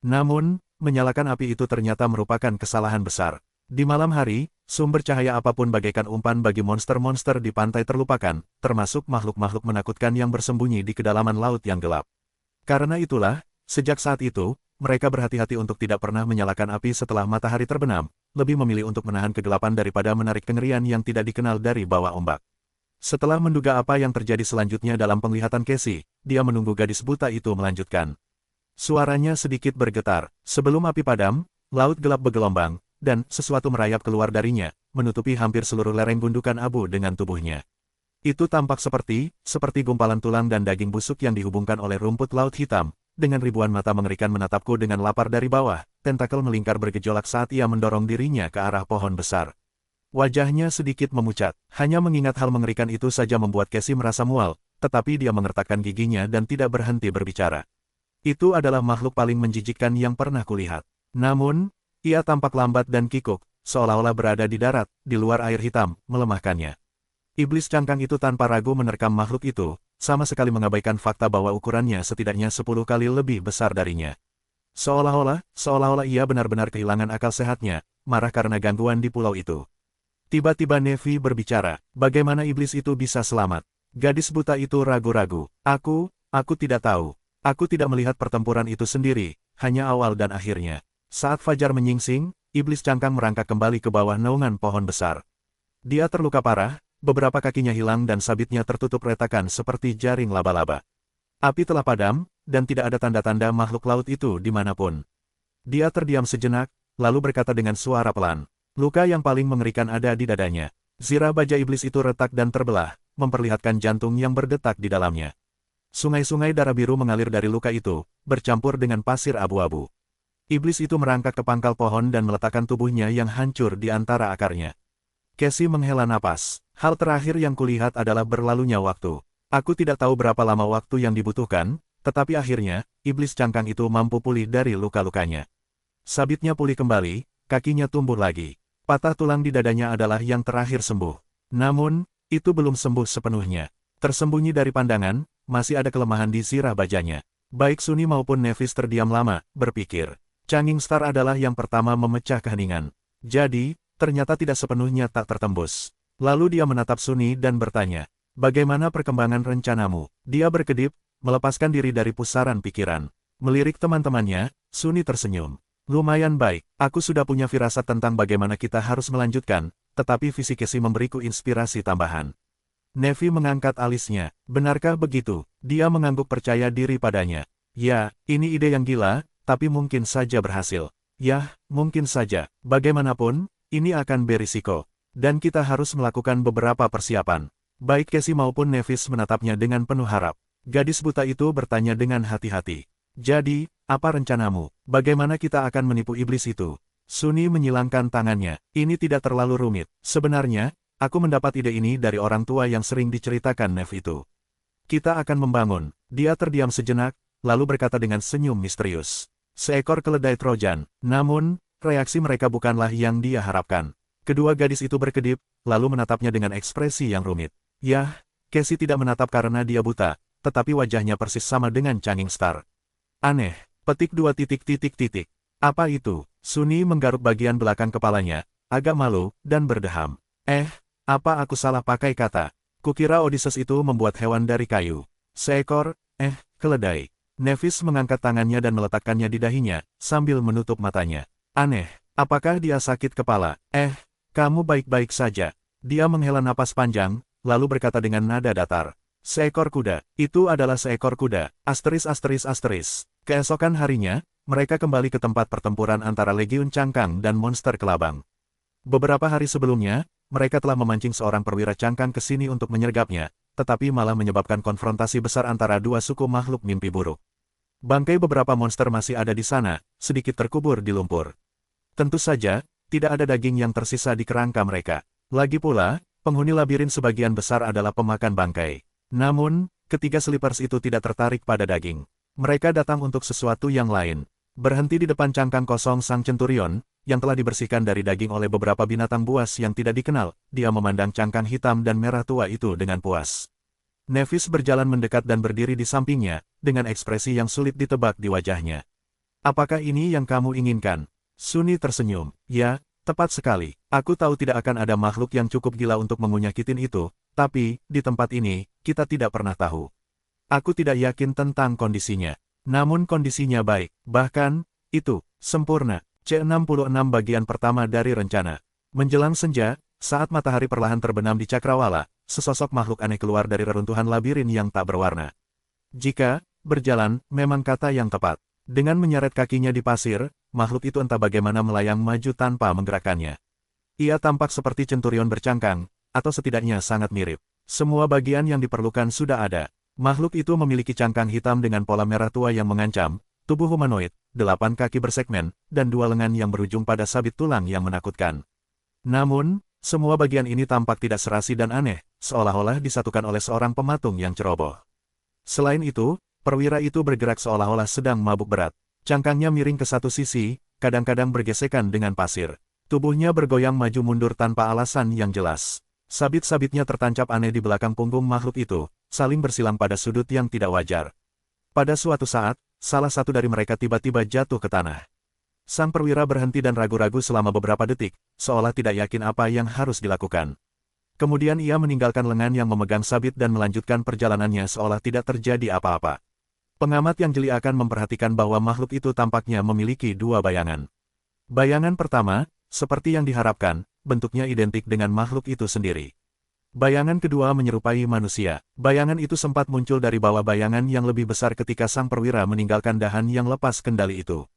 Namun, menyalakan api itu ternyata merupakan kesalahan besar. Di malam hari, sumber cahaya apapun bagaikan umpan bagi monster-monster di pantai terlupakan, termasuk makhluk-makhluk menakutkan yang bersembunyi di kedalaman laut yang gelap. Karena itulah, sejak saat itu, mereka berhati-hati untuk tidak pernah menyalakan api setelah matahari terbenam, lebih memilih untuk menahan kegelapan daripada menarik kengerian yang tidak dikenal dari bawah ombak. Setelah menduga apa yang terjadi selanjutnya dalam penglihatan Casey, dia menunggu gadis buta itu melanjutkan. Suaranya sedikit bergetar. Sebelum api padam, laut gelap bergelombang, dan sesuatu merayap keluar darinya, menutupi hampir seluruh lereng gundukan abu dengan tubuhnya. Itu tampak seperti gumpalan tulang dan daging busuk yang dihubungkan oleh rumput laut hitam, dengan ribuan mata mengerikan menatapku dengan lapar dari bawah, tentakel melingkar bergejolak saat ia mendorong dirinya ke arah pohon besar. Wajahnya sedikit memucat, hanya mengingat hal mengerikan itu saja membuat Casey merasa mual, tetapi dia mengertakkan giginya dan tidak berhenti berbicara. Itu adalah makhluk paling menjijikkan yang pernah kulihat. Namun, ia tampak lambat dan kikuk, seolah-olah berada di darat, di luar air hitam, melemahkannya. Iblis cangkang itu tanpa ragu menerkam makhluk itu, sama sekali mengabaikan fakta bahwa ukurannya setidaknya 10 kali lebih besar darinya. Seolah-olah ia benar-benar kehilangan akal sehatnya, marah karena gangguan di pulau itu. Tiba-tiba Nevi berbicara, bagaimana iblis itu bisa selamat? Gadis buta itu ragu-ragu. Aku tidak tahu. Aku tidak melihat pertempuran itu sendiri, hanya awal dan akhirnya. Saat fajar menyingsing, iblis cangkang merangkak kembali ke bawah naungan pohon besar. Dia terluka parah, beberapa kakinya hilang dan sabitnya tertutup retakan seperti jaring laba-laba. Api telah padam, dan tidak ada tanda-tanda makhluk laut itu dimanapun. Dia terdiam sejenak, lalu berkata dengan suara pelan. Luka yang paling mengerikan ada di dadanya. Zirah baja iblis itu retak dan terbelah, memperlihatkan jantung yang berdetak di dalamnya. Sungai-sungai darah biru mengalir dari luka itu, bercampur dengan pasir abu-abu. Iblis itu merangkak ke pangkal pohon dan meletakkan tubuhnya yang hancur di antara akarnya. Casey menghela napas. Hal terakhir yang kulihat adalah berlalunya waktu. Aku tidak tahu berapa lama waktu yang dibutuhkan, tetapi akhirnya, iblis cangkang itu mampu pulih dari luka-lukanya. Sabitnya pulih kembali, kakinya tumbuh lagi. Patah tulang di dadanya adalah yang terakhir sembuh. Namun, itu belum sembuh sepenuhnya. Tersembunyi dari pandangan, masih ada kelemahan di zirah bajanya. Baik Sunny maupun Nevis terdiam lama, berpikir. Changing Star adalah yang pertama memecah keheningan. Jadi, ternyata tidak sepenuhnya tak tertembus. Lalu dia menatap Sunny dan bertanya, bagaimana perkembangan rencanamu? Dia berkedip, melepaskan diri dari pusaran pikiran. Melirik teman-temannya, Sunny tersenyum. Lumayan baik, aku sudah punya firasat tentang bagaimana kita harus melanjutkan, tetapi visi Casey memberiku inspirasi tambahan. Nevi mengangkat alisnya. Benarkah begitu? Dia mengangguk percaya diri padanya. Ya, ini ide yang gila, tapi mungkin saja berhasil. Yah, mungkin saja. Bagaimanapun, ini akan berisiko. Dan kita harus melakukan beberapa persiapan. Baik Casey maupun Nevis menatapnya dengan penuh harap. Gadis buta itu bertanya dengan hati-hati. Jadi, apa rencanamu? Bagaimana kita akan menipu iblis itu? Suni menyilangkan tangannya. Ini tidak terlalu rumit. Sebenarnya, aku mendapat ide ini dari orang tua yang sering diceritakan Nev itu. Kita akan membangun. Dia terdiam sejenak, lalu berkata dengan senyum misterius. Seekor keledai Trojan. Namun, reaksi mereka bukanlah yang dia harapkan. Kedua gadis itu berkedip, lalu menatapnya dengan ekspresi yang rumit. Yah, Cassie tidak menatap karena dia buta, tetapi wajahnya persis sama dengan Changing Star. Aneh, petik 2 titik titik titik. Apa itu? Suni menggaruk bagian belakang kepalanya, agak malu, dan berdeham. Apa aku salah pakai kata? Kukira Odysseus itu membuat hewan dari kayu. Seekor, keledai. Nevis mengangkat tangannya dan meletakkannya di dahinya, sambil menutup matanya. Aneh, apakah dia sakit kepala? Kamu baik-baik saja. Dia menghela napas panjang, lalu berkata dengan nada datar. Seekor kuda, itu adalah seekor kuda, *****. Keesokan harinya, mereka kembali ke tempat pertempuran antara Legiun Cangkang dan monster kelabang. Beberapa hari sebelumnya, mereka telah memancing seorang perwira cangkang ke sini untuk menyergapnya, tetapi malah menyebabkan konfrontasi besar antara dua suku makhluk mimpi buruk. Bangkai beberapa monster masih ada di sana, sedikit terkubur di lumpur. Tentu saja, tidak ada daging yang tersisa di kerangka mereka. Lagi pula, penghuni labirin sebagian besar adalah pemakan bangkai. Namun, ketiga Sleepers itu tidak tertarik pada daging. Mereka datang untuk sesuatu yang lain. Berhenti di depan cangkang kosong sang Centurion, yang telah dibersihkan dari daging oleh beberapa binatang buas yang tidak dikenal, dia memandang cangkang hitam dan merah tua itu dengan puas. Nevis berjalan mendekat dan berdiri di sampingnya, dengan ekspresi yang sulit ditebak di wajahnya. Apakah ini yang kamu inginkan? Suni tersenyum. Ya, tepat sekali. Aku tahu tidak akan ada makhluk yang cukup gila untuk mengunyakitin itu, tapi, di tempat ini, kita tidak pernah tahu. Aku tidak yakin tentang kondisinya. Namun kondisinya baik, bahkan, itu, sempurna. C66 bagian pertama dari rencana. Menjelang senja, saat matahari perlahan terbenam di Cakrawala, sesosok makhluk aneh keluar dari reruntuhan labirin yang tak berwarna. Jika, berjalan, memang kata yang tepat. Dengan menyeret kakinya di pasir, makhluk itu entah bagaimana melayang maju tanpa menggerakkannya. Ia tampak seperti Centurion bercangkang, atau setidaknya sangat mirip. Semua bagian yang diperlukan sudah ada. Makhluk itu memiliki cangkang hitam dengan pola merah tua yang mengancam, tubuh humanoid, 8 kaki bersegmen, dan 2 lengan yang berujung pada sabit tulang yang menakutkan. Namun, semua bagian ini tampak tidak serasi dan aneh, seolah-olah disatukan oleh seorang pematung yang ceroboh. Selain itu, perwira itu bergerak seolah-olah sedang mabuk berat. Cangkangnya miring ke satu sisi, kadang-kadang bergesekan dengan pasir. Tubuhnya bergoyang maju mundur tanpa alasan yang jelas. Sabit-sabitnya tertancap aneh di belakang punggung makhluk itu, saling bersilang pada sudut yang tidak wajar. Pada suatu saat, salah satu dari mereka tiba-tiba jatuh ke tanah. Sang perwira berhenti dan ragu-ragu selama beberapa detik, seolah tidak yakin apa yang harus dilakukan. Kemudian ia meninggalkan lengan yang memegang sabit dan melanjutkan perjalanannya seolah tidak terjadi apa-apa. Pengamat yang jeli akan memperhatikan bahwa makhluk itu tampaknya memiliki dua bayangan. Bayangan pertama, seperti yang diharapkan, bentuknya identik dengan makhluk itu sendiri. Bayangan kedua menyerupai manusia. Bayangan itu sempat muncul dari bawah bayangan yang lebih besar ketika sang perwira meninggalkan dahan yang lepas kendali itu.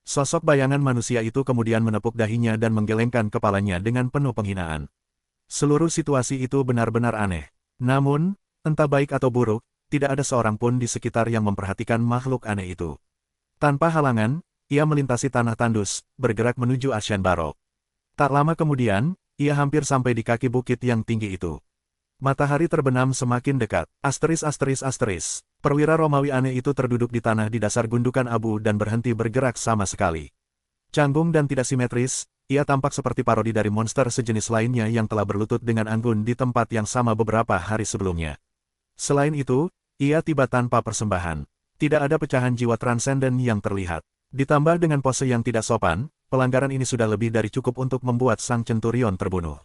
Sosok bayangan manusia itu kemudian menepuk dahinya dan menggelengkan kepalanya dengan penuh penghinaan. Seluruh situasi itu benar-benar aneh. Namun, entah baik atau buruk, tidak ada seorang pun di sekitar yang memperhatikan makhluk aneh itu. Tanpa halangan, ia melintasi tanah tandus, bergerak menuju Ashen Barrow. Tak lama kemudian, ia hampir sampai di kaki bukit yang tinggi itu. Matahari terbenam semakin dekat. Perwira Romawi aneh itu terduduk di tanah di dasar gundukan abu dan berhenti bergerak sama sekali. Canggung dan tidak simetris, ia tampak seperti parodi dari monster sejenis lainnya yang telah berlutut dengan anggun di tempat yang sama beberapa hari sebelumnya. Selain itu, ia tiba tanpa persembahan. Tidak ada pecahan jiwa transenden yang terlihat. Ditambah dengan pose yang tidak sopan, pelanggaran ini sudah lebih dari cukup untuk membuat sang Centurion terbunuh.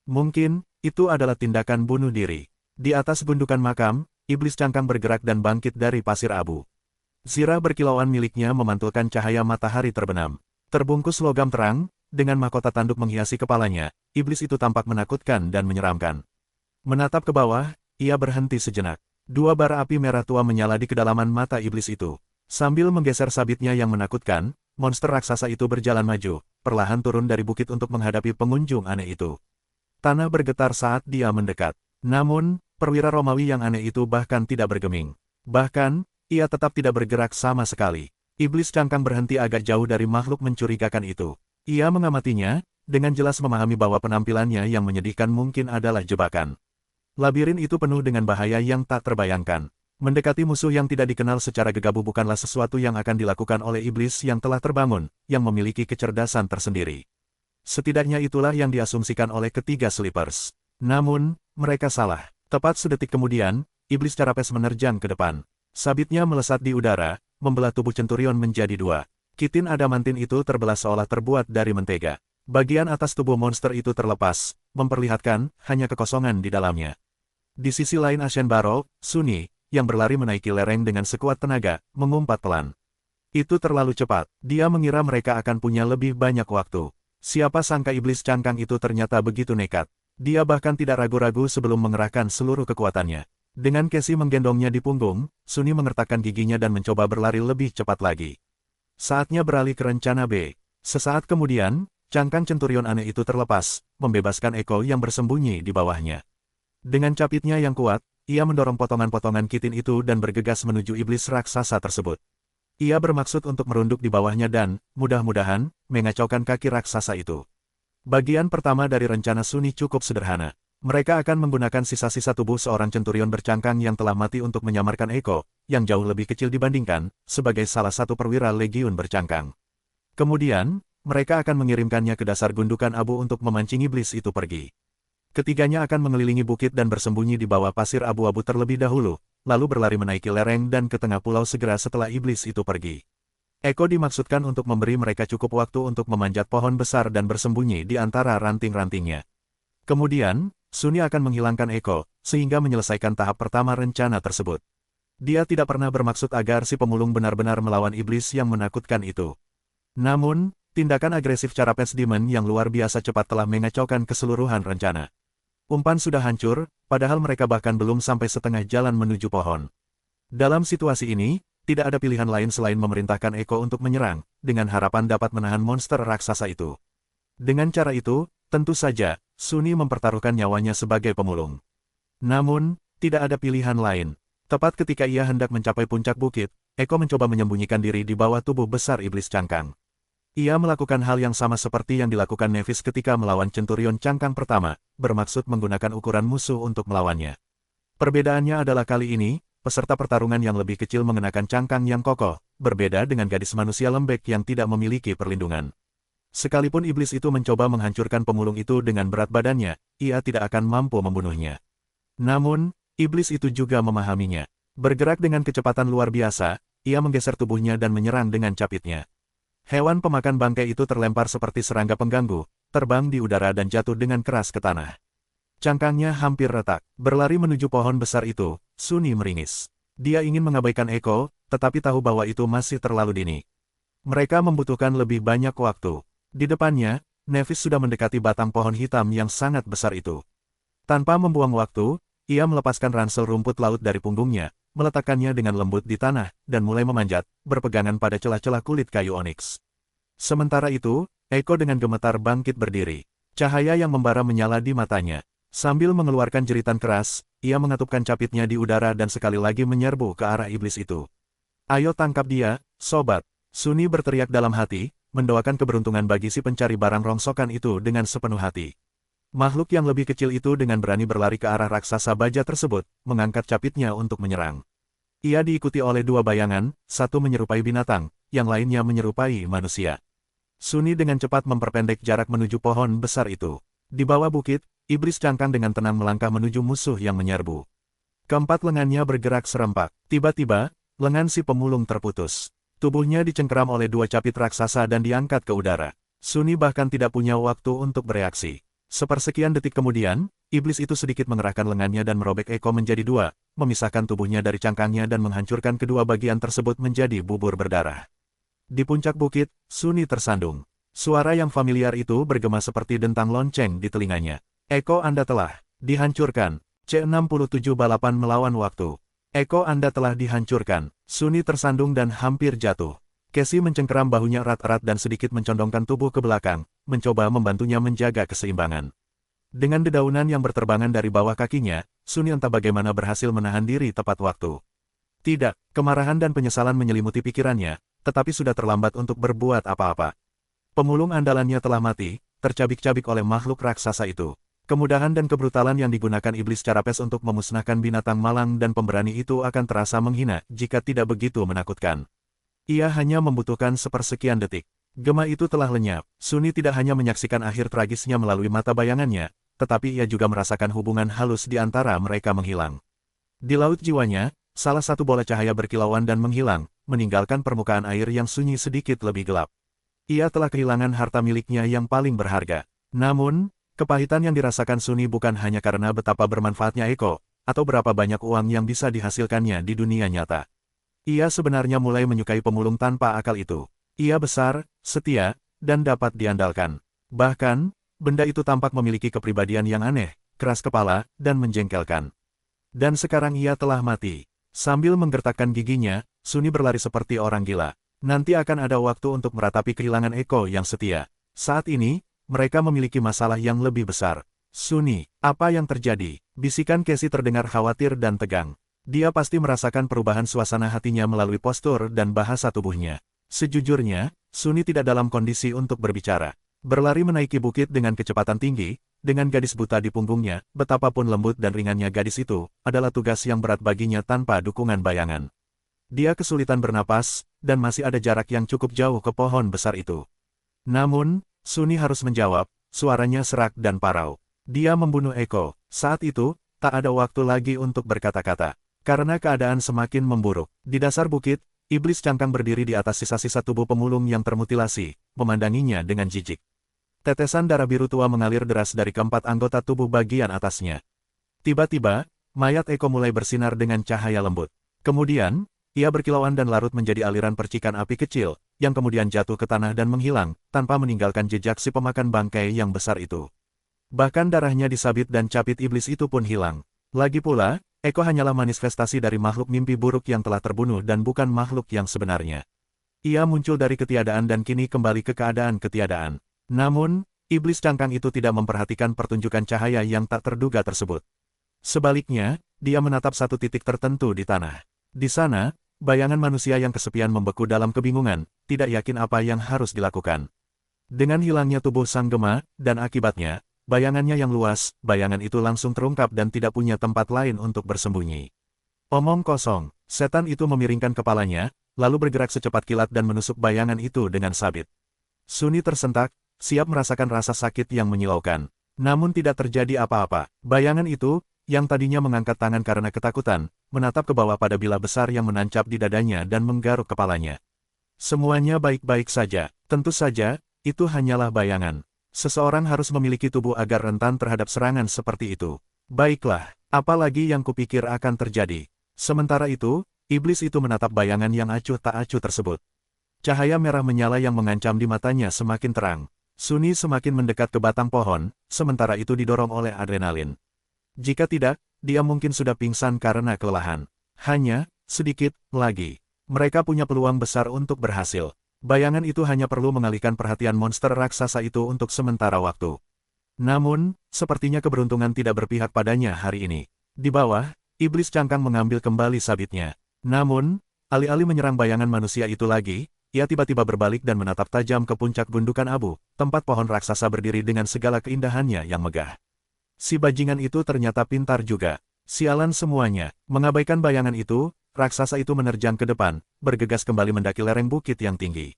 Mungkin, itu adalah tindakan bunuh diri. Di atas gundukan makam, iblis cangkang bergerak dan bangkit dari pasir abu. Zirah berkilauan miliknya memantulkan cahaya matahari terbenam. Terbungkus logam terang, dengan mahkota tanduk menghiasi kepalanya, iblis itu tampak menakutkan dan menyeramkan. Menatap ke bawah, ia berhenti sejenak. 2 bara api merah tua menyala di kedalaman mata iblis itu. Sambil menggeser sabitnya yang menakutkan, monster raksasa itu berjalan maju, perlahan turun dari bukit untuk menghadapi pengunjung aneh itu. Tanah bergetar saat dia mendekat. Namun, perwira Romawi yang aneh itu bahkan tidak bergeming. Bahkan, ia tetap tidak bergerak sama sekali. Iblis cangkang berhenti agak jauh dari makhluk mencurigakan itu. Ia mengamatinya, dengan jelas memahami bahwa penampilannya yang menyedihkan mungkin adalah jebakan. Labirin itu penuh dengan bahaya yang tak terbayangkan. Mendekati musuh yang tidak dikenal secara gegabah bukanlah sesuatu yang akan dilakukan oleh iblis yang telah terbangun, yang memiliki kecerdasan tersendiri. Setidaknya itulah yang diasumsikan oleh ketiga Sleepers. Namun, mereka salah. Tepat sedetik kemudian, iblis Carapes menerjang ke depan. Sabitnya melesat di udara, membelah tubuh Centurion menjadi dua. Kitin adamantin itu terbelah seolah terbuat dari mentega. Bagian atas tubuh monster itu terlepas, memperlihatkan hanya kekosongan di dalamnya. Di sisi lain Ashen Barrel, Sunny, yang berlari menaiki lereng dengan sekuat tenaga, mengumpat pelan. Itu terlalu cepat, dia mengira mereka akan punya lebih banyak waktu. Siapa sangka iblis cangkang itu ternyata begitu nekat. Dia bahkan tidak ragu-ragu sebelum mengerahkan seluruh kekuatannya. Dengan Casey menggendongnya di punggung, Sunny mengertakkan giginya dan mencoba berlari lebih cepat lagi. Saatnya beralih ke rencana B. Sesaat kemudian, cangkang Centurion aneh itu terlepas, membebaskan Echo yang bersembunyi di bawahnya. Dengan capitnya yang kuat, ia mendorong potongan-potongan Kitin itu dan bergegas menuju iblis raksasa tersebut. Ia bermaksud untuk merunduk di bawahnya dan, mudah-mudahan, mengacaukan kaki raksasa itu. Bagian pertama dari rencana Sunny cukup sederhana. Mereka akan menggunakan sisa-sisa tubuh seorang Centurion bercangkang yang telah mati untuk menyamarkan Echo, yang jauh lebih kecil dibandingkan, sebagai salah satu perwira legiun bercangkang. Kemudian, mereka akan mengirimkannya ke dasar gundukan abu untuk memancing iblis itu pergi. Ketiganya akan mengelilingi bukit dan bersembunyi di bawah pasir abu-abu terlebih dahulu, lalu berlari menaiki lereng dan ke tengah pulau segera setelah iblis itu pergi. Echo dimaksudkan untuk memberi mereka cukup waktu untuk memanjat pohon besar dan bersembunyi di antara ranting-rantingnya. Kemudian, Sunny akan menghilangkan Echo, sehingga menyelesaikan tahap pertama rencana tersebut. Dia tidak pernah bermaksud agar si pemulung benar-benar melawan iblis yang menakutkan itu. Namun, tindakan agresif Carapes Demon yang luar biasa cepat telah mengacaukan keseluruhan rencana. Umpan sudah hancur, padahal mereka bahkan belum sampai setengah jalan menuju pohon. Dalam situasi ini, tidak ada pilihan lain selain memerintahkan Echo untuk menyerang, dengan harapan dapat menahan monster raksasa itu. Dengan cara itu, tentu saja, Sunny mempertaruhkan nyawanya sebagai pemulung. Namun, tidak ada pilihan lain. Tepat ketika ia hendak mencapai puncak bukit, Echo mencoba menyembunyikan diri di bawah tubuh besar iblis cangkang. Ia melakukan hal yang sama seperti yang dilakukan Nevis ketika melawan Centurion cangkang pertama, bermaksud menggunakan ukuran musuh untuk melawannya. Perbedaannya adalah kali ini, peserta pertarungan yang lebih kecil mengenakan cangkang yang kokoh, berbeda dengan gadis manusia lembek yang tidak memiliki perlindungan. Sekalipun iblis itu mencoba menghancurkan pemulung itu dengan berat badannya, ia tidak akan mampu membunuhnya. Namun, iblis itu juga memahaminya. Bergerak dengan kecepatan luar biasa, ia menggeser tubuhnya dan menyerang dengan capitnya. Hewan pemakan bangkai itu terlempar seperti serangga pengganggu, terbang di udara dan jatuh dengan keras ke tanah. Cangkangnya hampir retak. Berlari menuju pohon besar itu, Sunny meringis. Dia ingin mengabaikan Echo, tetapi tahu bahwa itu masih terlalu dini. Mereka membutuhkan lebih banyak waktu. Di depannya, Nevis sudah mendekati batang pohon hitam yang sangat besar itu. Tanpa membuang waktu, ia melepaskan ransel rumput laut dari punggungnya, meletakkannya dengan lembut di tanah, dan mulai memanjat, berpegangan pada celah-celah kulit kayu onyx. Sementara itu, Echo dengan gemetar bangkit berdiri. Cahaya yang membara menyala di matanya. Sambil mengeluarkan jeritan keras, ia mengatupkan capitnya di udara dan sekali lagi menyerbu ke arah iblis itu. "Ayo tangkap dia, sobat!" Sunny berteriak dalam hati, mendoakan keberuntungan bagi si pencari barang rongsokan itu dengan sepenuh hati. Makhluk yang lebih kecil itu dengan berani berlari ke arah raksasa baja tersebut, mengangkat capitnya untuk menyerang. Ia diikuti oleh dua bayangan, satu menyerupai binatang, yang lainnya menyerupai manusia. Sunny dengan cepat memperpendek jarak menuju pohon besar itu. Di bawah bukit, iblis cangkang dengan tenang melangkah menuju musuh yang menyerbu. Keempat lengannya bergerak serempak. Tiba-tiba, lengan si pemulung terputus. Tubuhnya dicengkeram oleh dua capit raksasa dan diangkat ke udara. Sunny bahkan tidak punya waktu untuk bereaksi. Sepersekian detik kemudian, iblis itu sedikit mengerahkan lengannya dan merobek Echo menjadi dua, memisahkan tubuhnya dari cangkangnya dan menghancurkan kedua bagian tersebut menjadi bubur berdarah. Di puncak bukit, Sunny tersandung. Suara yang familiar itu bergema seperti dentang lonceng di telinganya. "Echo Anda telah dihancurkan." C67 balapan melawan waktu. "Echo Anda telah dihancurkan." Sunny tersandung dan hampir jatuh. Casey mencengkeram bahunya erat-erat dan sedikit mencondongkan tubuh ke belakang, mencoba membantunya menjaga keseimbangan. Dengan dedaunan yang berterbangan dari bawah kakinya, Sunny entah bagaimana berhasil menahan diri tepat waktu. Tidak, kemarahan dan penyesalan menyelimuti pikirannya, tetapi sudah terlambat untuk berbuat apa-apa. Pemulung andalannya telah mati, tercabik-cabik oleh makhluk raksasa itu. Kemudahan dan kebrutalan yang digunakan iblis Carapes untuk memusnahkan binatang malang dan pemberani itu akan terasa menghina jika tidak begitu menakutkan. Ia hanya membutuhkan sepersekian detik. Gema itu telah lenyap. Sunni tidak hanya menyaksikan akhir tragisnya melalui mata bayangannya, tetapi ia juga merasakan hubungan halus di antara mereka menghilang. Di laut jiwanya, salah satu bola cahaya berkilauan dan menghilang, meninggalkan permukaan air yang sunyi sedikit lebih gelap. Ia telah kehilangan harta miliknya yang paling berharga. Namun, kepahitan yang dirasakan Sunni bukan hanya karena betapa bermanfaatnya Eko, atau berapa banyak uang yang bisa dihasilkannya di dunia nyata. Ia sebenarnya mulai menyukai pemulung tanpa akal itu. Ia besar, setia, dan dapat diandalkan. Bahkan, benda itu tampak memiliki kepribadian yang aneh, keras kepala, dan menjengkelkan. Dan sekarang ia telah mati. Sambil menggertakkan giginya, Sunni berlari seperti orang gila. Nanti akan ada waktu untuk meratapi kehilangan Eko yang setia. Saat ini, mereka memiliki masalah yang lebih besar. Sunni, apa yang terjadi? Bisikan Casey terdengar khawatir dan tegang. Dia pasti merasakan perubahan suasana hatinya melalui postur dan bahasa tubuhnya. Sejujurnya, Sunni tidak dalam kondisi untuk berbicara. Berlari menaiki bukit dengan kecepatan tinggi, dengan gadis buta di punggungnya, betapapun lembut dan ringannya gadis itu, adalah tugas yang berat baginya tanpa dukungan bayangan. Dia kesulitan bernapas, dan masih ada jarak yang cukup jauh ke pohon besar itu. Namun, Sunni harus menjawab, suaranya serak dan parau. Dia membunuh Eko. Saat itu, tak ada waktu lagi untuk berkata-kata. Karena keadaan semakin memburuk. Di dasar bukit, iblis cangkang berdiri di atas sisa-sisa tubuh pemulung yang termutilasi, memandanginya dengan jijik. Tetesan darah biru tua mengalir deras dari keempat anggota tubuh bagian atasnya. Tiba-tiba, mayat Eko mulai bersinar dengan cahaya lembut. Kemudian, ia berkilauan dan larut menjadi aliran percikan api kecil, yang kemudian jatuh ke tanah dan menghilang, tanpa meninggalkan jejak si pemakan bangkai yang besar itu. Bahkan darahnya disabit dan capit iblis itu pun hilang. Lagi pula, Eko hanyalah manifestasi dari makhluk mimpi buruk yang telah terbunuh dan bukan makhluk yang sebenarnya. Ia muncul dari ketiadaan dan kini kembali ke keadaan ketiadaan. Namun, iblis cangkang itu tidak memperhatikan pertunjukan cahaya yang tak terduga tersebut. Sebaliknya, dia menatap satu titik tertentu di tanah. Di sana, bayangan manusia yang kesepian membeku dalam kebingungan, tidak yakin apa yang harus dilakukan. Dengan hilangnya tubuh sang gema, dan akibatnya, bayangannya yang luas, bayangan itu langsung terungkap dan tidak punya tempat lain untuk bersembunyi. Omong kosong, setan itu memiringkan kepalanya, lalu bergerak secepat kilat dan menusuk bayangan itu dengan sabit. Sunni tersentak, siap merasakan rasa sakit yang menyilaukan. Namun tidak terjadi apa-apa. Bayangan itu, yang tadinya mengangkat tangan karena ketakutan, menatap ke bawah pada bilah besar yang menancap di dadanya dan menggaruk kepalanya. Semuanya baik-baik saja. Tentu saja, itu hanyalah bayangan. Seseorang harus memiliki tubuh agar rentan terhadap serangan seperti itu. Baiklah, apalagi yang kupikir akan terjadi. Sementara itu, iblis itu menatap bayangan yang acuh tak acuh tersebut. Cahaya merah menyala yang mengancam di matanya semakin terang. Sunni semakin mendekat ke batang pohon, sementara itu didorong oleh adrenalin. Jika tidak, dia mungkin sudah pingsan karena kelelahan. Hanya, sedikit, lagi. Mereka punya peluang besar untuk berhasil. Bayangan itu hanya perlu mengalihkan perhatian monster raksasa itu untuk sementara waktu. Namun, sepertinya keberuntungan tidak berpihak padanya hari ini. Di bawah, iblis cangkang mengambil kembali sabitnya. Namun, alih-alih menyerang bayangan manusia itu lagi, ia tiba-tiba berbalik dan menatap tajam ke puncak gundukan abu, tempat pohon raksasa berdiri dengan segala keindahannya yang megah. Si bajingan itu ternyata pintar juga. Sialan semuanya. Mengabaikan bayangan itu, raksasa itu menerjang ke depan, bergegas kembali mendaki lereng bukit yang tinggi.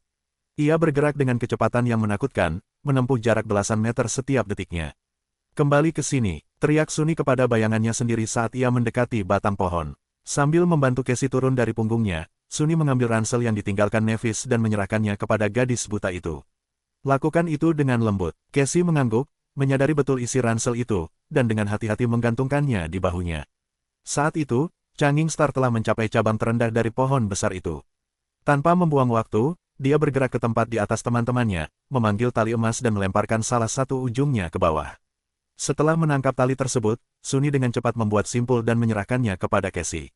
Ia bergerak dengan kecepatan yang menakutkan, menempuh jarak belasan meter setiap detiknya. Kembali ke sini, teriak Sunni kepada bayangannya sendiri saat ia mendekati batang pohon. Sambil membantu Casey turun dari punggungnya, Sunni mengambil ransel yang ditinggalkan Nevis dan menyerahkannya kepada gadis buta itu. Lakukan itu dengan lembut. Casey mengangguk, menyadari betul isi ransel itu, dan dengan hati-hati menggantungkannya di bahunya. Saat itu, Changing Star telah mencapai cabang terendah dari pohon besar itu. Tanpa membuang waktu, dia bergerak ke tempat di atas teman-temannya, memanggil tali emas dan melemparkan salah satu ujungnya ke bawah. Setelah menangkap tali tersebut, Sunni dengan cepat membuat simpul dan menyerahkannya kepada Casey.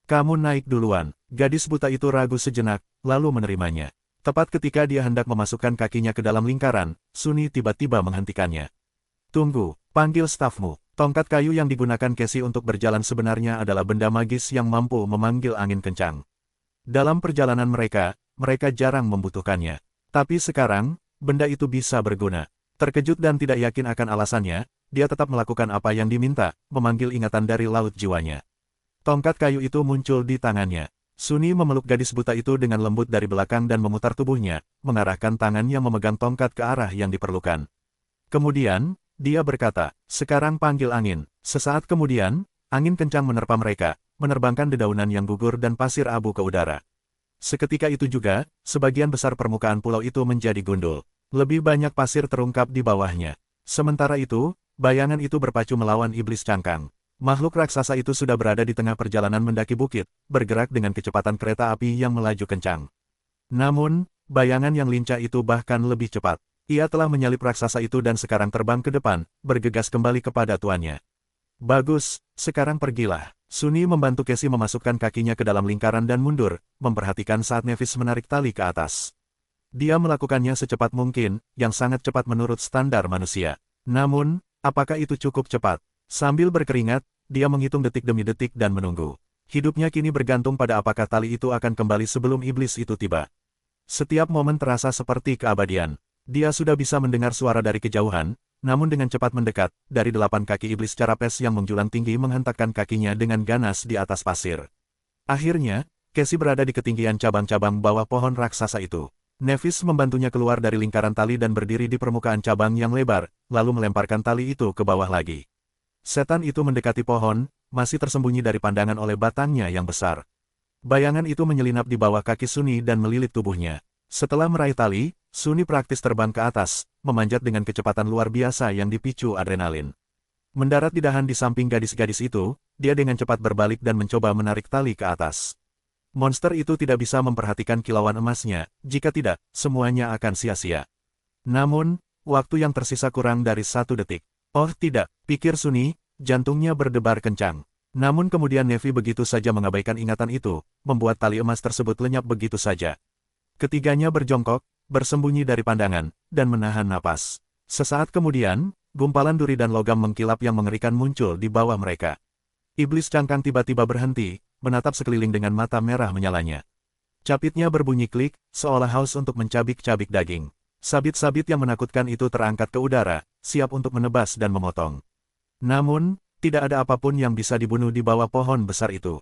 Kamu naik duluan. Gadis buta itu ragu sejenak, lalu menerimanya. Tepat ketika dia hendak memasukkan kakinya ke dalam lingkaran, Sunni tiba-tiba menghentikannya. Tunggu, panggil stafmu. Tongkat kayu yang digunakan Casey untuk berjalan sebenarnya adalah benda magis yang mampu memanggil angin kencang. Dalam perjalanan mereka jarang membutuhkannya. Tapi sekarang, benda itu bisa berguna. Terkejut dan tidak yakin akan alasannya, dia tetap melakukan apa yang diminta, memanggil ingatan dari laut jiwanya. Tongkat kayu itu muncul di tangannya. Sunny memeluk gadis buta itu dengan lembut dari belakang dan memutar tubuhnya, mengarahkan tangan yang memegang tongkat ke arah yang diperlukan. Kemudian, dia berkata, "Sekarang panggil angin." Sesaat kemudian, angin kencang menerpa mereka, menerbangkan dedaunan yang gugur dan pasir abu ke udara. Seketika itu juga, sebagian besar permukaan pulau itu menjadi gundul. Lebih banyak pasir terungkap di bawahnya. Sementara itu, bayangan itu berpacu melawan iblis cangkang. Makhluk raksasa itu sudah berada di tengah perjalanan mendaki bukit, bergerak dengan kecepatan kereta api yang melaju kencang. Namun, bayangan yang lincah itu bahkan lebih cepat. Ia telah menyalip raksasa itu dan sekarang terbang ke depan, bergegas kembali kepada tuannya. "Bagus, sekarang pergilah." Sunny membantu Casey memasukkan kakinya ke dalam lingkaran dan mundur, memperhatikan saat Nevis menarik tali ke atas. Dia melakukannya secepat mungkin, yang sangat cepat menurut standar manusia. Namun, apakah itu cukup cepat? Sambil berkeringat, dia menghitung detik demi detik dan menunggu. Hidupnya kini bergantung pada apakah tali itu akan kembali sebelum iblis itu tiba. Setiap momen terasa seperti keabadian. Dia sudah bisa mendengar suara dari kejauhan, namun dengan cepat mendekat, dari 8 kaki iblis carapes yang menjulang tinggi menghentakkan kakinya dengan ganas di atas pasir. Akhirnya, Casey berada di ketinggian cabang-cabang bawah pohon raksasa itu. Nevis membantunya keluar dari lingkaran tali dan berdiri di permukaan cabang yang lebar, lalu melemparkan tali itu ke bawah lagi. Setan itu mendekati pohon, masih tersembunyi dari pandangan oleh batangnya yang besar. Bayangan itu menyelinap di bawah kaki Sunny dan melilit tubuhnya. Setelah meraih tali, Sunny praktis terbang ke atas, memanjat dengan kecepatan luar biasa yang dipicu adrenalin. Mendarat di dahan di samping gadis-gadis itu, dia dengan cepat berbalik dan mencoba menarik tali ke atas. Monster itu tidak bisa memperhatikan kilauan emasnya, jika tidak, semuanya akan sia-sia. Namun, waktu yang tersisa kurang dari 1 detik. Oh tidak, pikir Sunny, jantungnya berdebar kencang. Namun kemudian Nevi begitu saja mengabaikan ingatan itu, membuat tali emas tersebut lenyap begitu saja. Ketiganya berjongkok, bersembunyi dari pandangan, dan menahan napas. Sesaat kemudian, gumpalan duri dan logam mengkilap yang mengerikan muncul di bawah mereka. Iblis cangkang tiba-tiba berhenti, menatap sekeliling dengan mata merah menyalanya. Capitnya berbunyi klik, seolah haus untuk mencabik-cabik daging. Sabit-sabit yang menakutkan itu terangkat ke udara, siap untuk menebas dan memotong. Namun, tidak ada apapun yang bisa dibunuh di bawah pohon besar itu.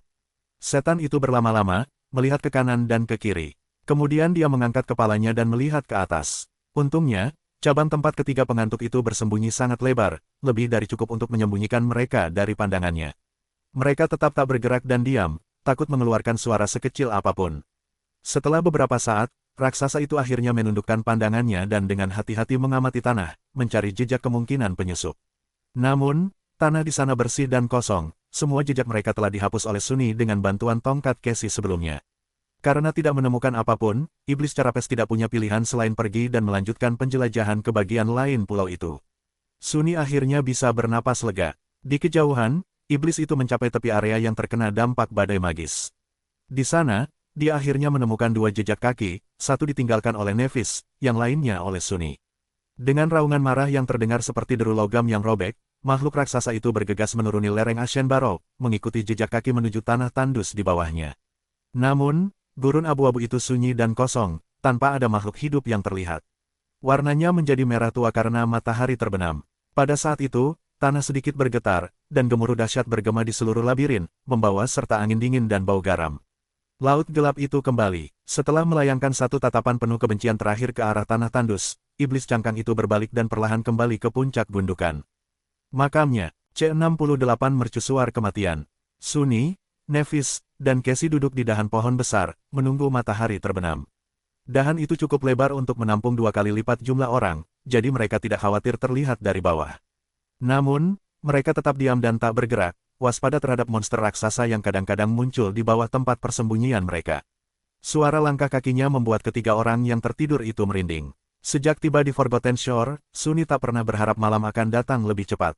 Setan itu berlama-lama, melihat ke kanan dan ke kiri. Kemudian dia mengangkat kepalanya dan melihat ke atas. Untungnya, cabang tempat ketiga pengantuk itu bersembunyi sangat lebar, lebih dari cukup untuk menyembunyikan mereka dari pandangannya. Mereka tetap tak bergerak dan diam, takut mengeluarkan suara sekecil apapun. Setelah beberapa saat, raksasa itu akhirnya menundukkan pandangannya dan dengan hati-hati mengamati tanah, mencari jejak kemungkinan penyusup. Namun, tanah di sana bersih dan kosong, semua jejak mereka telah dihapus oleh Sunny dengan bantuan tongkat Casey sebelumnya. Karena tidak menemukan apapun, iblis carapes tidak punya pilihan selain pergi dan melanjutkan penjelajahan ke bagian lain pulau itu. Sunny akhirnya bisa bernapas lega. Di kejauhan, iblis itu mencapai tepi area yang terkena dampak badai magis. Di sana, dia akhirnya menemukan 2 jejak kaki, satu ditinggalkan oleh Nevis, yang lainnya oleh Sunny. Dengan raungan marah yang terdengar seperti deru logam yang robek, makhluk raksasa itu bergegas menuruni lereng Ashen Barrow, mengikuti jejak kaki menuju tanah tandus di bawahnya. Namun, gurun abu-abu itu sunyi dan kosong, tanpa ada makhluk hidup yang terlihat. Warnanya menjadi merah tua karena matahari terbenam. Pada saat itu, tanah sedikit bergetar, dan gemuruh dahsyat bergema di seluruh labirin, membawa serta angin dingin dan bau garam. Laut gelap itu kembali. Setelah melayangkan satu tatapan penuh kebencian terakhir ke arah tanah tandus, iblis cangkang itu berbalik dan perlahan kembali ke puncak gundukan. Makamnya, C68 mercusuar kematian. Sunny, Nevis, dan Casey duduk di dahan pohon besar, menunggu matahari terbenam. Dahan itu cukup lebar untuk menampung 2 kali lipat jumlah orang, jadi mereka tidak khawatir terlihat dari bawah. Namun, mereka tetap diam dan tak bergerak, waspada terhadap monster raksasa yang kadang-kadang muncul di bawah tempat persembunyian mereka. Suara langkah kakinya membuat ketiga orang yang tertidur itu merinding. Sejak tiba di Forgotten Shore, Sunny tak pernah berharap malam akan datang lebih cepat.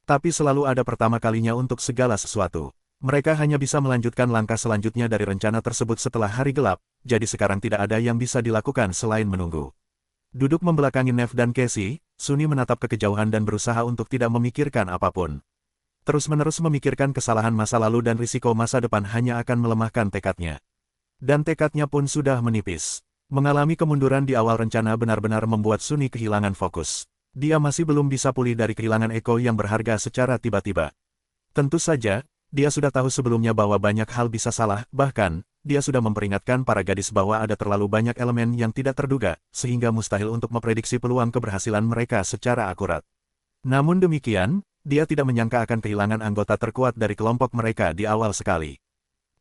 Tapi selalu ada pertama kalinya untuk segala sesuatu. Mereka hanya bisa melanjutkan langkah selanjutnya dari rencana tersebut setelah hari gelap, jadi sekarang tidak ada yang bisa dilakukan selain menunggu. Duduk membelakangi Nev dan Casey, Sunny menatap ke kejauhan dan berusaha untuk tidak memikirkan apapun. Terus-menerus memikirkan kesalahan masa lalu dan risiko masa depan hanya akan melemahkan tekadnya. Dan tekadnya pun sudah menipis. Mengalami kemunduran di awal rencana benar-benar membuat Sunny kehilangan fokus. Dia masih belum bisa pulih dari kehilangan Eko yang berharga secara tiba-tiba. Tentu saja, dia sudah tahu sebelumnya bahwa banyak hal bisa salah, bahkan, dia sudah memperingatkan para gadis bahwa ada terlalu banyak elemen yang tidak terduga, sehingga mustahil untuk memprediksi peluang keberhasilan mereka secara akurat. Namun demikian, dia tidak menyangka akan kehilangan anggota terkuat dari kelompok mereka di awal sekali.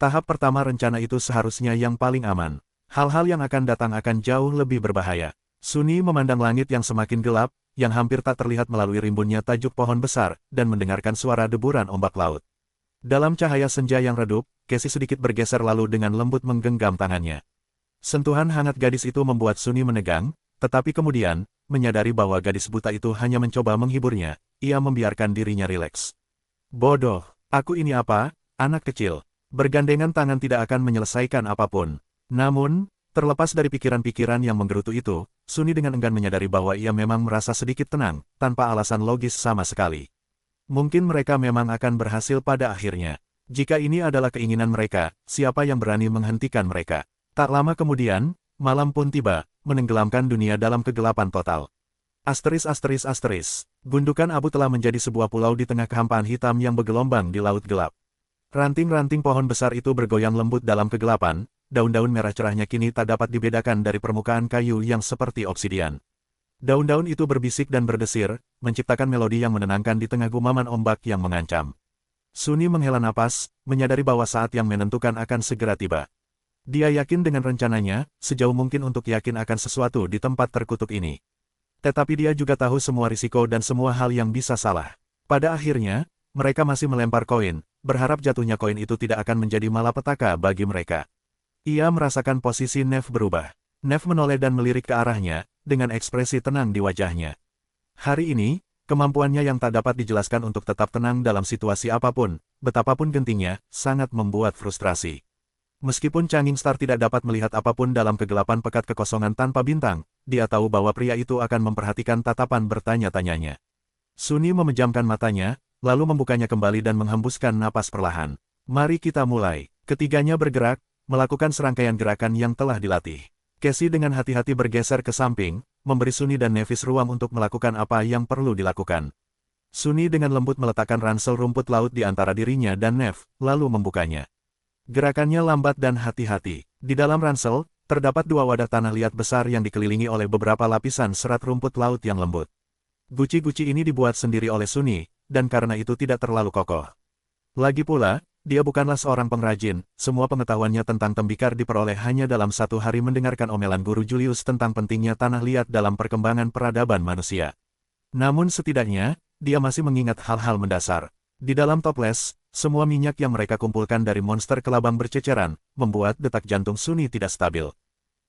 Tahap pertama rencana itu seharusnya yang paling aman. Hal-hal yang akan datang akan jauh lebih berbahaya. Sunny memandang langit yang semakin gelap, yang hampir tak terlihat melalui rimbunnya tajuk pohon besar, dan mendengarkan suara deburan ombak laut. Dalam cahaya senja yang redup, Casey sedikit bergeser lalu dengan lembut menggenggam tangannya. Sentuhan hangat gadis itu membuat Sunny menegang, tetapi kemudian, menyadari bahwa gadis buta itu hanya mencoba menghiburnya, ia membiarkan dirinya rileks. Bodoh, aku ini apa, anak kecil. Bergandengan tangan tidak akan menyelesaikan apapun. Namun, terlepas dari pikiran-pikiran yang menggerutu itu, Sunny dengan enggan menyadari bahwa ia memang merasa sedikit tenang, tanpa alasan logis sama sekali. Mungkin mereka memang akan berhasil pada akhirnya. Jika ini adalah keinginan mereka, siapa yang berani menghentikan mereka? Tak lama kemudian, malam pun tiba, menenggelamkan dunia dalam kegelapan total. Gundukan abu telah menjadi sebuah pulau di tengah kehampaan hitam yang bergelombang di laut gelap. Ranting-ranting pohon besar itu bergoyang lembut dalam kegelapan, daun-daun merah cerahnya kini tak dapat dibedakan dari permukaan kayu yang seperti obsidian. Daun-daun itu berbisik dan berdesir, menciptakan melodi yang menenangkan di tengah gumaman ombak yang mengancam. Sunny menghela napas, menyadari bahwa saat yang menentukan akan segera tiba. Dia yakin dengan rencananya, sejauh mungkin untuk yakin akan sesuatu di tempat terkutuk ini. Tetapi dia juga tahu semua risiko dan semua hal yang bisa salah. Pada akhirnya, mereka masih melempar koin, berharap jatuhnya koin itu tidak akan menjadi malapetaka bagi mereka. Ia merasakan posisi Neve berubah. Neve menoleh dan melirik ke arahnya, dengan ekspresi tenang di wajahnya. Hari ini, kemampuannya yang tak dapat dijelaskan untuk tetap tenang dalam situasi apapun, betapapun gentingnya, sangat membuat frustrasi. Meskipun Changing Star tidak dapat melihat apapun dalam kegelapan pekat kekosongan tanpa bintang, dia tahu bahwa pria itu akan memperhatikan tatapan bertanya-tanyanya. Sunny memejamkan matanya, lalu membukanya kembali dan menghembuskan napas perlahan. Mari kita mulai. Ketiganya bergerak, melakukan serangkaian gerakan yang telah dilatih. Casey dengan hati-hati bergeser ke samping, memberi Sunny dan Nevis ruang untuk melakukan apa yang perlu dilakukan. Sunny dengan lembut meletakkan ransel rumput laut di antara dirinya dan Neve, lalu membukanya. Gerakannya lambat dan hati-hati. Di dalam ransel, terdapat dua wadah tanah liat besar yang dikelilingi oleh beberapa lapisan serat rumput laut yang lembut. Guci-guci ini dibuat sendiri oleh Sunny, dan karena itu tidak terlalu kokoh. Lagi pula, dia bukanlah seorang pengrajin, semua pengetahuannya tentang tembikar diperoleh hanya dalam satu hari mendengarkan omelan guru Julius tentang pentingnya tanah liat dalam perkembangan peradaban manusia. Namun setidaknya, dia masih mengingat hal-hal mendasar. Di dalam toples, semua minyak yang mereka kumpulkan dari monster kelabang berceceran, membuat detak jantung Sunny tidak stabil.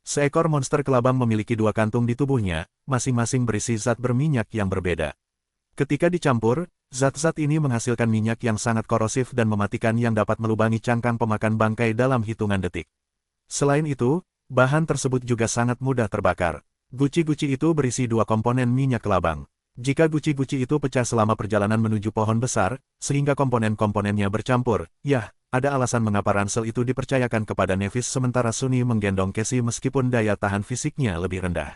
Seekor monster kelabang memiliki dua kantung di tubuhnya, masing-masing berisi zat berminyak yang berbeda. Ketika dicampur, zat-zat ini menghasilkan minyak yang sangat korosif dan mematikan yang dapat melubangi cangkang pemakan bangkai dalam hitungan detik. Selain itu, bahan tersebut juga sangat mudah terbakar. Guci-guci itu berisi dua komponen minyak kelabang. Jika guci-guci itu pecah selama perjalanan menuju pohon besar, sehingga komponen-komponennya bercampur, ada alasan mengapa ransel itu dipercayakan kepada Nevis sementara Sunny menggendong Casey meskipun daya tahan fisiknya lebih rendah.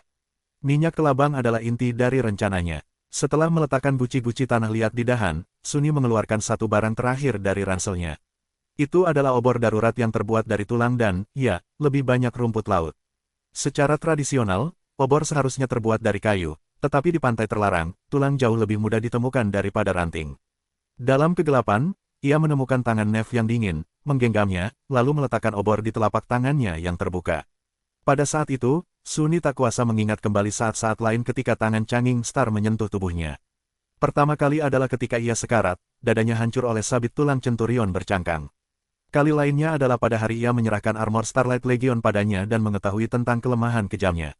Minyak kelabang adalah inti dari rencananya. Setelah meletakkan guci-guci tanah liat di dahan, Sunny mengeluarkan satu barang terakhir dari ranselnya. Itu adalah obor darurat yang terbuat dari tulang dan, lebih banyak rumput laut. Secara tradisional, obor seharusnya terbuat dari kayu, tetapi di pantai terlarang, tulang jauh lebih mudah ditemukan daripada ranting. Dalam kegelapan, ia menemukan tangan Neve yang dingin, menggenggamnya, lalu meletakkan obor di telapak tangannya yang terbuka. Pada saat itu, Sunny tak kuasa mengingat kembali saat-saat lain ketika tangan Changing Star menyentuh tubuhnya. Pertama kali adalah ketika ia sekarat, dadanya hancur oleh sabit tulang Centurion bercangkang. Kali lainnya adalah pada hari ia menyerahkan armor Starlight Legion padanya dan mengetahui tentang kelemahan kejamnya.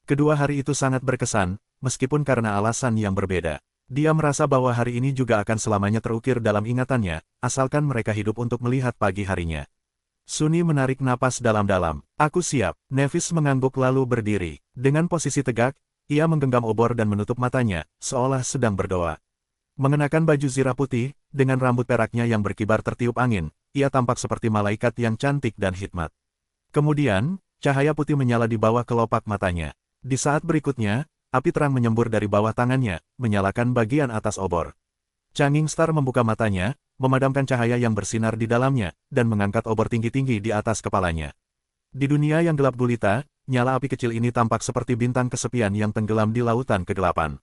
Kedua hari itu sangat berkesan, meskipun karena alasan yang berbeda. Dia merasa bahwa hari ini juga akan selamanya terukir dalam ingatannya, asalkan mereka hidup untuk melihat pagi harinya. Sunny menarik napas dalam-dalam. Aku siap. Nevis mengangguk lalu berdiri. Dengan posisi tegak, ia menggenggam obor dan menutup matanya, seolah sedang berdoa. Mengenakan baju zirah putih, dengan rambut peraknya yang berkibar tertiup angin, ia tampak seperti malaikat yang cantik dan hikmat. Kemudian, cahaya putih menyala di bawah kelopak matanya. Di saat berikutnya, api terang menyembur dari bawah tangannya, menyalakan bagian atas obor. Changing Star membuka matanya, memadamkan cahaya yang bersinar di dalamnya, dan mengangkat obor tinggi-tinggi di atas kepalanya. Di dunia yang gelap gulita, nyala api kecil ini tampak seperti bintang kesepian yang tenggelam di lautan kegelapan.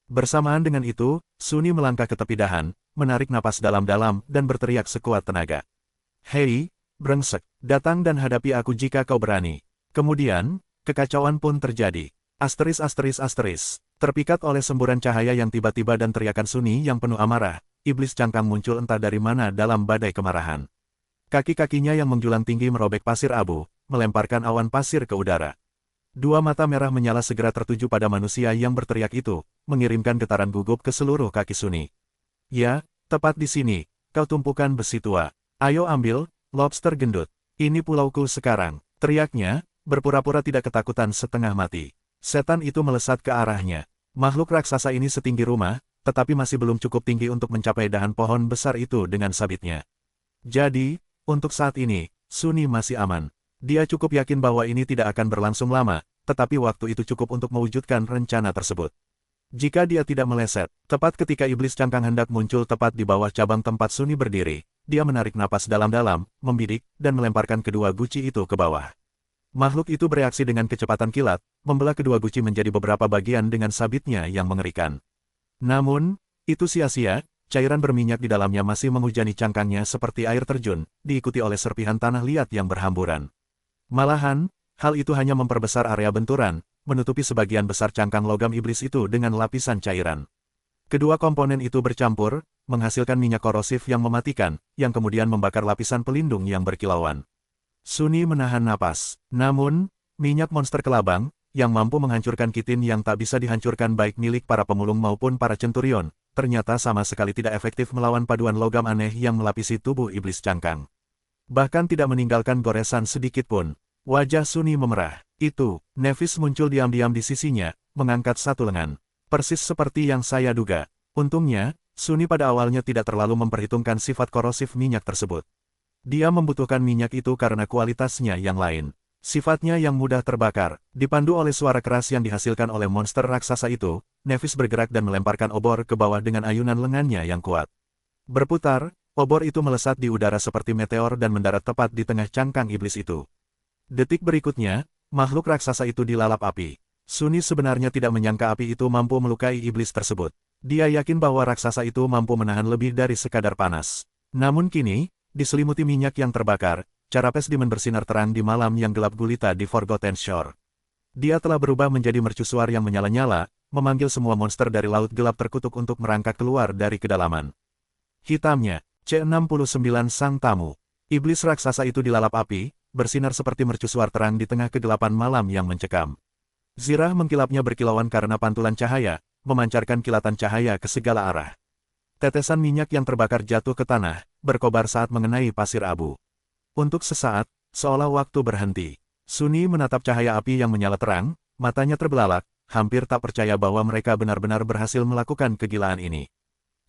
Bersamaan dengan itu, Sunny melangkah ke tepi dahan, menarik napas dalam-dalam, dan berteriak sekuat tenaga. "Hei, brengsek, datang dan hadapi aku jika kau berani." Kemudian, kekacauan pun terjadi. Terpikat oleh semburan cahaya yang tiba-tiba dan teriakan Sunny yang penuh amarah, iblis cangkang muncul entah dari mana dalam badai kemarahan. Kaki-kakinya yang menjulang tinggi merobek pasir abu, melemparkan awan pasir ke udara. Dua mata merah menyala segera tertuju pada manusia yang berteriak itu, mengirimkan getaran gugup ke seluruh kaki Sunny. "Ya, tepat di sini, kau tumpukan besi tua. Ayo ambil, lobster gendut. Ini pulauku sekarang," teriaknya, berpura-pura tidak ketakutan setengah mati. Setan itu melesat ke arahnya. Makhluk raksasa ini setinggi rumah, tetapi masih belum cukup tinggi untuk mencapai dahan pohon besar itu dengan sabitnya. Jadi, untuk saat ini, Sunny masih aman. Dia cukup yakin bahwa ini tidak akan berlangsung lama, tetapi waktu itu cukup untuk mewujudkan rencana tersebut. Jika dia tidak meleset, tepat ketika iblis cangkang hendak muncul tepat di bawah cabang tempat Sunny berdiri, dia menarik napas dalam-dalam, membidik, dan melemparkan kedua guci itu ke bawah. Makhluk itu bereaksi dengan kecepatan kilat, membelah kedua guci menjadi beberapa bagian dengan sabitnya yang mengerikan. Namun, itu sia-sia, cairan berminyak di dalamnya masih menghujani cangkangnya seperti air terjun, diikuti oleh serpihan tanah liat yang berhamburan. Malahan, hal itu hanya memperbesar area benturan, menutupi sebagian besar cangkang logam iblis itu dengan lapisan cairan. Kedua komponen itu bercampur, menghasilkan minyak korosif yang mematikan, yang kemudian membakar lapisan pelindung yang berkilauan. Sunny menahan napas. Namun, minyak monster kelabang, yang mampu menghancurkan kitin yang tak bisa dihancurkan baik milik para pemulung maupun para centurion, ternyata sama sekali tidak efektif melawan paduan logam aneh yang melapisi tubuh iblis cangkang. Bahkan tidak meninggalkan goresan sedikit pun. Wajah Sunny memerah. Itu, Nevis muncul diam-diam di sisinya, mengangkat satu lengan. Persis seperti yang saya duga. Untungnya, Sunny pada awalnya tidak terlalu memperhitungkan sifat korosif minyak tersebut. Dia membutuhkan minyak itu karena kualitasnya yang lain. Sifatnya yang mudah terbakar, dipandu oleh suara keras yang dihasilkan oleh monster raksasa itu, Nevis bergerak dan melemparkan obor ke bawah dengan ayunan lengannya yang kuat. Berputar, obor itu melesat di udara seperti meteor dan mendarat tepat di tengah cangkang iblis itu. Detik berikutnya, makhluk raksasa itu dilalap api. Sunny sebenarnya tidak menyangka api itu mampu melukai iblis tersebut. Dia yakin bahwa raksasa itu mampu menahan lebih dari sekadar panas. Namun kini, diselimuti minyak yang terbakar, Carapace Demon bersinar terang di malam yang gelap gulita di Forgotten Shore. Dia telah berubah menjadi mercusuar yang menyala-nyala, memanggil semua monster dari laut gelap terkutuk untuk merangkak keluar dari kedalaman. Hitamnya, C69 Sang Tamu. Iblis raksasa itu dilalap api, bersinar seperti mercusuar terang di tengah kegelapan malam yang mencekam. Zirah mengkilapnya berkilauan karena pantulan cahaya, memancarkan kilatan cahaya ke segala arah. Tetesan minyak yang terbakar jatuh ke tanah, berkobar saat mengenai pasir abu. Untuk sesaat, seolah waktu berhenti. Sunny menatap cahaya api yang menyala terang, matanya terbelalak, hampir tak percaya bahwa mereka benar-benar berhasil melakukan kegilaan ini.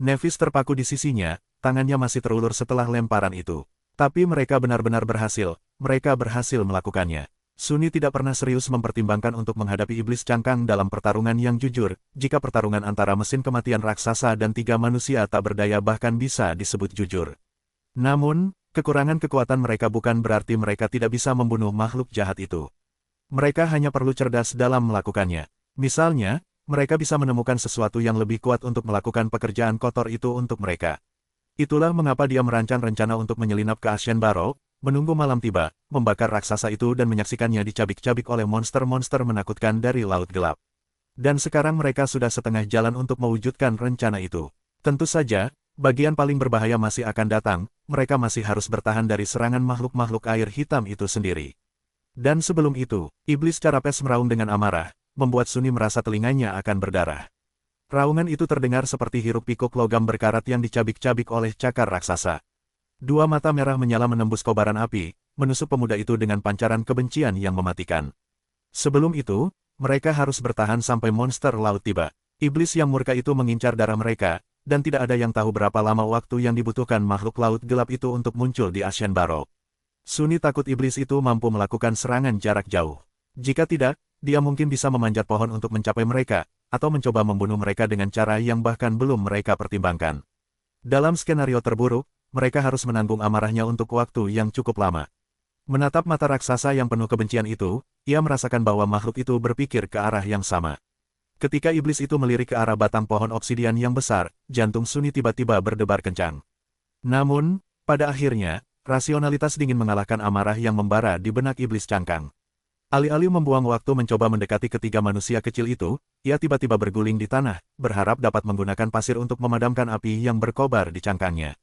Nevis terpaku di sisinya, tangannya masih terulur setelah lemparan itu. Tapi mereka benar-benar berhasil, mereka berhasil melakukannya. Sunny tidak pernah serius mempertimbangkan untuk menghadapi iblis cangkang dalam pertarungan yang jujur, jika pertarungan antara mesin kematian raksasa dan 3 manusia tak berdaya bahkan bisa disebut jujur. Namun, kekurangan kekuatan mereka bukan berarti mereka tidak bisa membunuh makhluk jahat itu. Mereka hanya perlu cerdas dalam melakukannya. Misalnya, mereka bisa menemukan sesuatu yang lebih kuat untuk melakukan pekerjaan kotor itu untuk mereka. Itulah mengapa dia merancang rencana untuk menyelinap ke Ashen Barrow, menunggu malam tiba, membakar raksasa itu dan menyaksikannya dicabik-cabik oleh monster-monster menakutkan dari laut gelap. Dan sekarang mereka sudah setengah jalan untuk mewujudkan rencana itu. Tentu saja, bagian paling berbahaya masih akan datang, mereka masih harus bertahan dari serangan makhluk-makhluk air hitam itu sendiri. Dan sebelum itu, iblis Carapace meraung dengan amarah, membuat Sunny merasa telinganya akan berdarah. Raungan itu terdengar seperti hiruk-pikuk logam berkarat yang dicabik-cabik oleh cakar raksasa. Dua mata merah menyala menembus kobaran api, menusuk pemuda itu dengan pancaran kebencian yang mematikan. Sebelum itu, mereka harus bertahan sampai monster laut tiba. Iblis yang murka itu mengincar darah mereka, dan tidak ada yang tahu berapa lama waktu yang dibutuhkan makhluk laut gelap itu untuk muncul di Ashen Barrow. Sunni takut iblis itu mampu melakukan serangan jarak jauh. Jika tidak, dia mungkin bisa memanjat pohon untuk mencapai mereka, atau mencoba membunuh mereka dengan cara yang bahkan belum mereka pertimbangkan. Dalam skenario terburuk, mereka harus menanggung amarahnya untuk waktu yang cukup lama. Menatap mata raksasa yang penuh kebencian itu, ia merasakan bahwa makhluk itu berpikir ke arah yang sama. Ketika iblis itu melirik ke arah batang pohon obsidian yang besar, jantung Sunni tiba-tiba berdebar kencang. Namun, pada akhirnya, rasionalitas dingin mengalahkan amarah yang membara di benak iblis cangkang. Alih-alih membuang waktu mencoba mendekati ketiga manusia kecil itu, ia tiba-tiba berguling di tanah, berharap dapat menggunakan pasir untuk memadamkan api yang berkobar di cangkangnya.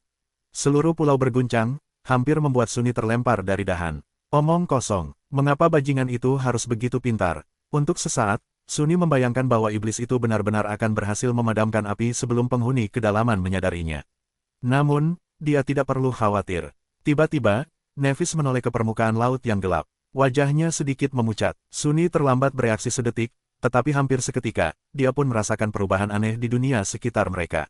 Seluruh pulau berguncang, hampir membuat Sunni terlempar dari dahan. Omong kosong, mengapa bajingan itu harus begitu pintar? Untuk sesaat, Sunni membayangkan bahwa iblis itu benar-benar akan berhasil memadamkan api sebelum penghuni kedalaman menyadarinya. Namun, dia tidak perlu khawatir. Tiba-tiba, Nevis menoleh ke permukaan laut yang gelap. Wajahnya sedikit memucat. Sunni terlambat bereaksi sedetik, tetapi hampir seketika, dia pun merasakan perubahan aneh di dunia sekitar mereka.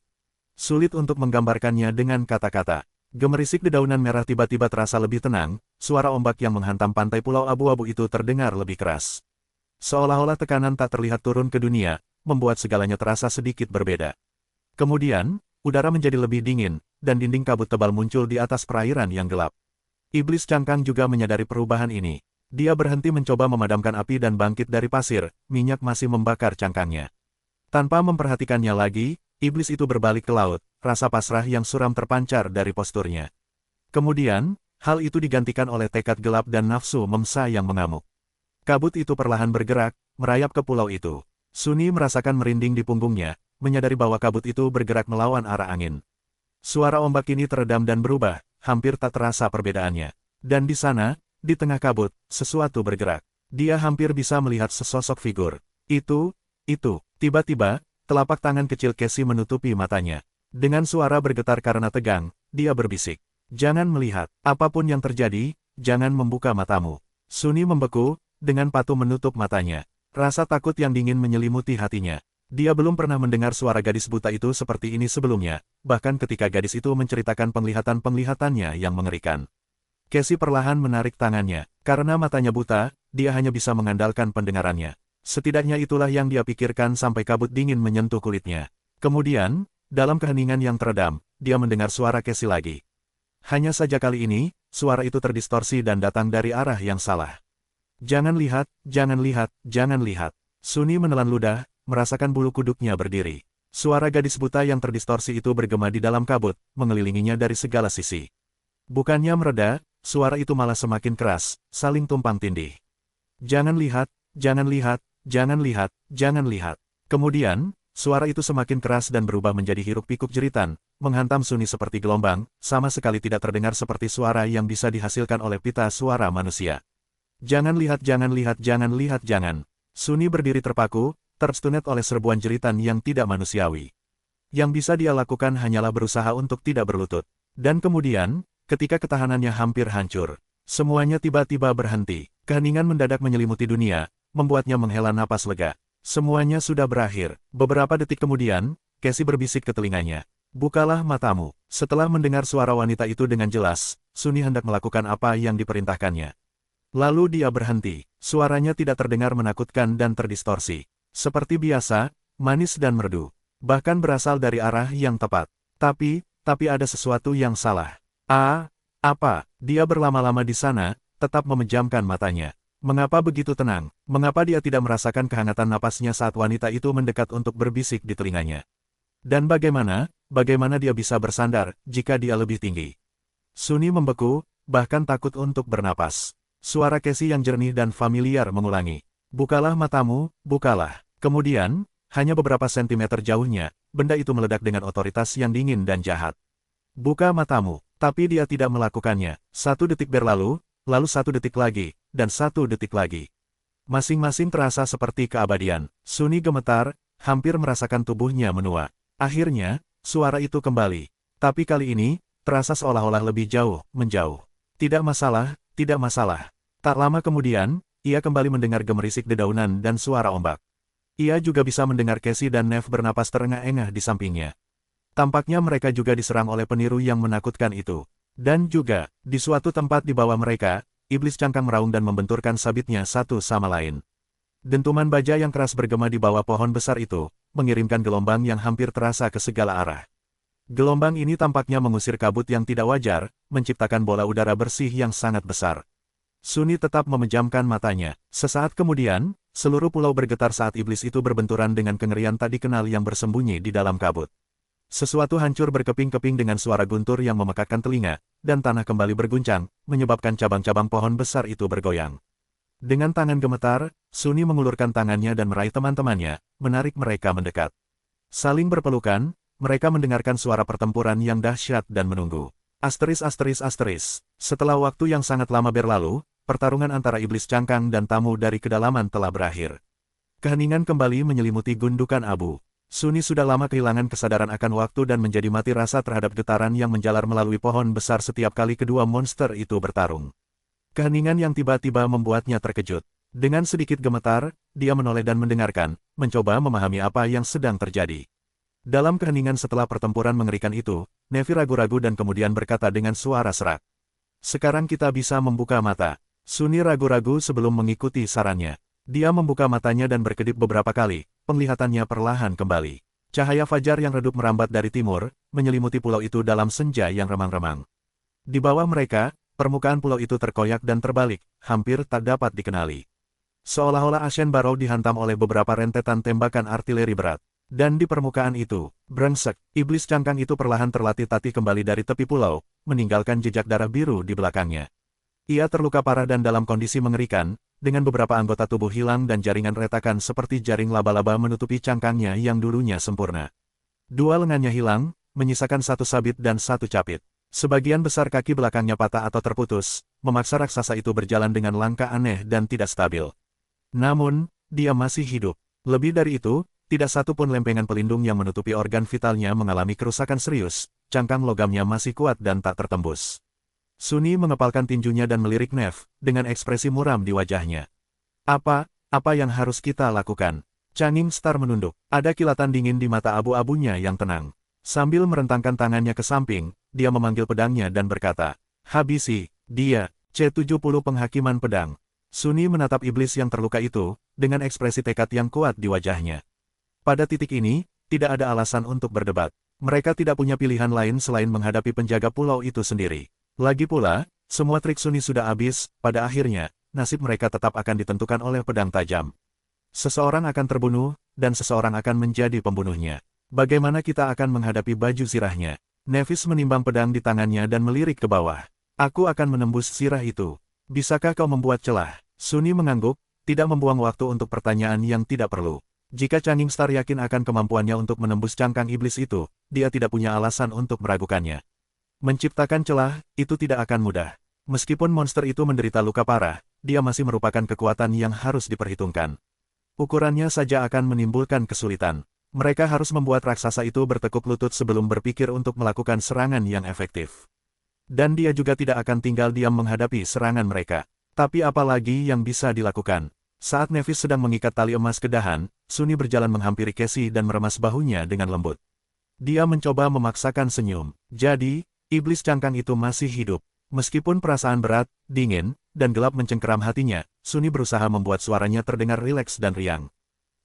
Sulit untuk menggambarkannya dengan kata-kata. Gemerisik dedaunan merah tiba-tiba terasa lebih tenang, suara ombak yang menghantam pantai pulau abu-abu itu terdengar lebih keras. Seolah-olah tekanan tak terlihat turun ke dunia, membuat segalanya terasa sedikit berbeda. Kemudian, udara menjadi lebih dingin, dan dinding kabut tebal muncul di atas perairan yang gelap. Iblis cangkang juga menyadari perubahan ini. Dia berhenti mencoba memadamkan api dan bangkit dari pasir, minyak masih membakar cangkangnya. Tanpa memperhatikannya lagi, iblis itu berbalik ke laut, rasa pasrah yang suram terpancar dari posturnya. Kemudian, hal itu digantikan oleh tekad gelap dan nafsu memsa yang mengamuk. Kabut itu perlahan bergerak, merayap ke pulau itu. Sunni merasakan merinding di punggungnya, menyadari bahwa kabut itu bergerak melawan arah angin. Suara ombak ini teredam dan berubah, hampir tak terasa perbedaannya. Dan di sana, di tengah kabut, sesuatu bergerak. Dia hampir bisa melihat sesosok figur. Itu, tiba-tiba, telapak tangan kecil Cassie menutupi matanya. Dengan suara bergetar karena tegang, dia berbisik. Jangan melihat, apapun yang terjadi, jangan membuka matamu. Sunni membeku, dengan patuh menutup matanya. Rasa takut yang dingin menyelimuti hatinya. Dia belum pernah mendengar suara gadis buta itu seperti ini sebelumnya, bahkan ketika gadis itu menceritakan penglihatan-penglihatannya yang mengerikan. Cassie perlahan menarik tangannya. Karena matanya buta, dia hanya bisa mengandalkan pendengarannya. Setidaknya itulah yang dia pikirkan sampai kabut dingin menyentuh kulitnya. Kemudian, dalam keheningan yang teredam, dia mendengar suara Cassie lagi. Hanya saja kali ini, suara itu terdistorsi dan datang dari arah yang salah. Jangan lihat, jangan lihat, jangan lihat. Sunni menelan ludah, merasakan bulu kuduknya berdiri. Suara gadis buta yang terdistorsi itu bergema di dalam kabut, mengelilinginya dari segala sisi. Bukannya mereda, suara itu malah semakin keras, saling tumpang tindih. Jangan lihat, jangan lihat, jangan lihat, jangan lihat. Kemudian, suara itu semakin keras dan berubah menjadi hiruk-pikuk jeritan, menghantam Sunni seperti gelombang, sama sekali tidak terdengar seperti suara yang bisa dihasilkan oleh pita suara manusia. Jangan lihat, jangan lihat, jangan lihat, jangan. Sunni berdiri terpaku, terstunet oleh serbuan jeritan yang tidak manusiawi. Yang bisa dia lakukan hanyalah berusaha untuk tidak berlutut. Dan kemudian, ketika ketahanannya hampir hancur, semuanya tiba-tiba berhenti. Keheningan mendadak menyelimuti dunia, membuatnya menghela napas lega. Semuanya sudah berakhir. Beberapa detik kemudian, Cassie berbisik ke telinganya. Bukalah matamu. Setelah mendengar suara wanita itu dengan jelas, Sunni hendak melakukan apa yang diperintahkannya. Lalu dia berhenti. Suaranya tidak terdengar menakutkan dan terdistorsi. Seperti biasa, manis dan merdu. Bahkan berasal dari arah yang tepat. Tapi ada sesuatu yang salah. Apa? Dia berlama-lama di sana, tetap memejamkan matanya. Mengapa begitu tenang? Mengapa dia tidak merasakan kehangatan napasnya saat wanita itu mendekat untuk berbisik di telinganya? Dan bagaimana dia bisa bersandar, jika dia lebih tinggi? Sunni membeku, bahkan takut untuk bernapas. Suara Cassie yang jernih dan familiar mengulangi. Bukalah matamu, bukalah. Kemudian, hanya beberapa sentimeter jauhnya, benda itu meledak dengan otoritas yang dingin dan jahat. Buka matamu. Tapi dia tidak melakukannya. 1 detik berlalu, lalu 1 detik lagi, dan 1 detik lagi. Masing-masing terasa seperti keabadian. Sunni gemetar, hampir merasakan tubuhnya menua. Akhirnya, suara itu kembali. Tapi kali ini, terasa seolah-olah lebih jauh, menjauh. Tidak masalah, tidak masalah. Tak lama kemudian, ia kembali mendengar gemerisik dedaunan dan suara ombak. Ia juga bisa mendengar Cassie dan Nev bernapas terengah-engah di sampingnya. Tampaknya mereka juga diserang oleh peniru yang menakutkan itu. Dan juga, di suatu tempat di bawah mereka, iblis cangkang meraung dan membenturkan sabitnya satu sama lain. Dentuman baja yang keras bergema di bawah pohon besar itu, mengirimkan gelombang yang hampir terasa ke segala arah. Gelombang ini tampaknya mengusir kabut yang tidak wajar, menciptakan bola udara bersih yang sangat besar. Sunni tetap memejamkan matanya. Sesaat kemudian, seluruh pulau bergetar saat iblis itu berbenturan dengan kengerian tak dikenal yang bersembunyi di dalam kabut. Sesuatu hancur berkeping-keping dengan suara guntur yang memekakkan telinga, dan tanah kembali berguncang, menyebabkan cabang-cabang pohon besar itu bergoyang. Dengan tangan gemetar, Sunni mengulurkan tangannya dan meraih teman-temannya, menarik mereka mendekat. Saling berpelukan, mereka mendengarkan suara pertempuran yang dahsyat dan menunggu. Setelah waktu yang sangat lama berlalu, pertarungan antara iblis cangkang dan tamu dari kedalaman telah berakhir. Keheningan kembali menyelimuti gundukan abu. Sunni sudah lama kehilangan kesadaran akan waktu dan menjadi mati rasa terhadap getaran yang menjalar melalui pohon besar setiap kali kedua monster itu bertarung. Keheningan yang tiba-tiba membuatnya terkejut. Dengan sedikit gemetar, dia menoleh dan mendengarkan, mencoba memahami apa yang sedang terjadi. Dalam keheningan setelah pertempuran mengerikan itu, Nevi ragu-ragu dan kemudian berkata dengan suara serak. Sekarang kita bisa membuka mata. Sunni ragu-ragu sebelum mengikuti sarannya. Dia membuka matanya dan berkedip beberapa kali, penglihatannya perlahan kembali. Cahaya fajar yang redup merambat dari timur, menyelimuti pulau itu dalam senja yang remang-remang. Di bawah mereka, permukaan pulau itu terkoyak dan terbalik, hampir tak dapat dikenali. Seolah-olah Ashen Barrow dihantam oleh beberapa rentetan tembakan artileri berat. Dan di permukaan itu, brengsek, iblis cangkang itu perlahan terlatih-tatih kembali dari tepi pulau, meninggalkan jejak darah biru di belakangnya. Ia terluka parah dan dalam kondisi mengerikan, dengan beberapa anggota tubuh hilang dan jaringan retakan seperti jaring laba-laba menutupi cangkangnya yang dulunya sempurna. Dua lengannya hilang, menyisakan satu sabit dan satu capit. Sebagian besar kaki belakangnya patah atau terputus, memaksa raksasa itu berjalan dengan langkah aneh dan tidak stabil. Namun, dia masih hidup. Lebih dari itu, tidak satu pun lempengan pelindung yang menutupi organ vitalnya mengalami kerusakan serius, cangkang logamnya masih kuat dan tak tertembus. Sunni mengepalkan tinjunya dan melirik Nev, dengan ekspresi muram di wajahnya. Apa yang harus kita lakukan? Changing Star menunduk, ada kilatan dingin di mata abu-abunya yang tenang. Sambil merentangkan tangannya ke samping, dia memanggil pedangnya dan berkata, habisi dia, C70 penghakiman pedang. Sunni menatap iblis yang terluka itu, dengan ekspresi tekad yang kuat di wajahnya. Pada titik ini, tidak ada alasan untuk berdebat. Mereka tidak punya pilihan lain selain menghadapi penjaga pulau itu sendiri. Lagi pula, semua trik Sunni sudah habis, pada akhirnya, nasib mereka tetap akan ditentukan oleh pedang tajam. Seseorang akan terbunuh, dan seseorang akan menjadi pembunuhnya. Bagaimana kita akan menghadapi baju sirahnya? Nevis menimbang pedang di tangannya dan melirik ke bawah. Aku akan menembus sirah itu. Bisakah kau membuat celah? Sunni mengangguk, tidak membuang waktu untuk pertanyaan yang tidak perlu. Jika Changing Star yakin akan kemampuannya untuk menembus cangkang iblis itu, dia tidak punya alasan untuk meragukannya. Menciptakan celah, itu tidak akan mudah. Meskipun monster itu menderita luka parah, dia masih merupakan kekuatan yang harus diperhitungkan. Ukurannya saja akan menimbulkan kesulitan. Mereka harus membuat raksasa itu bertekuk lutut sebelum berpikir untuk melakukan serangan yang efektif. Dan dia juga tidak akan tinggal diam menghadapi serangan mereka. Tapi apa lagi yang bisa dilakukan? Saat Nevis sedang mengikat tali emas ke dahan, Sunni berjalan menghampiri Cassie dan meremas bahunya dengan lembut. Dia mencoba memaksakan senyum. Jadi, iblis cangkang itu masih hidup. Meskipun perasaan berat, dingin, dan gelap mencengkeram hatinya, Sunni berusaha membuat suaranya terdengar rileks dan riang.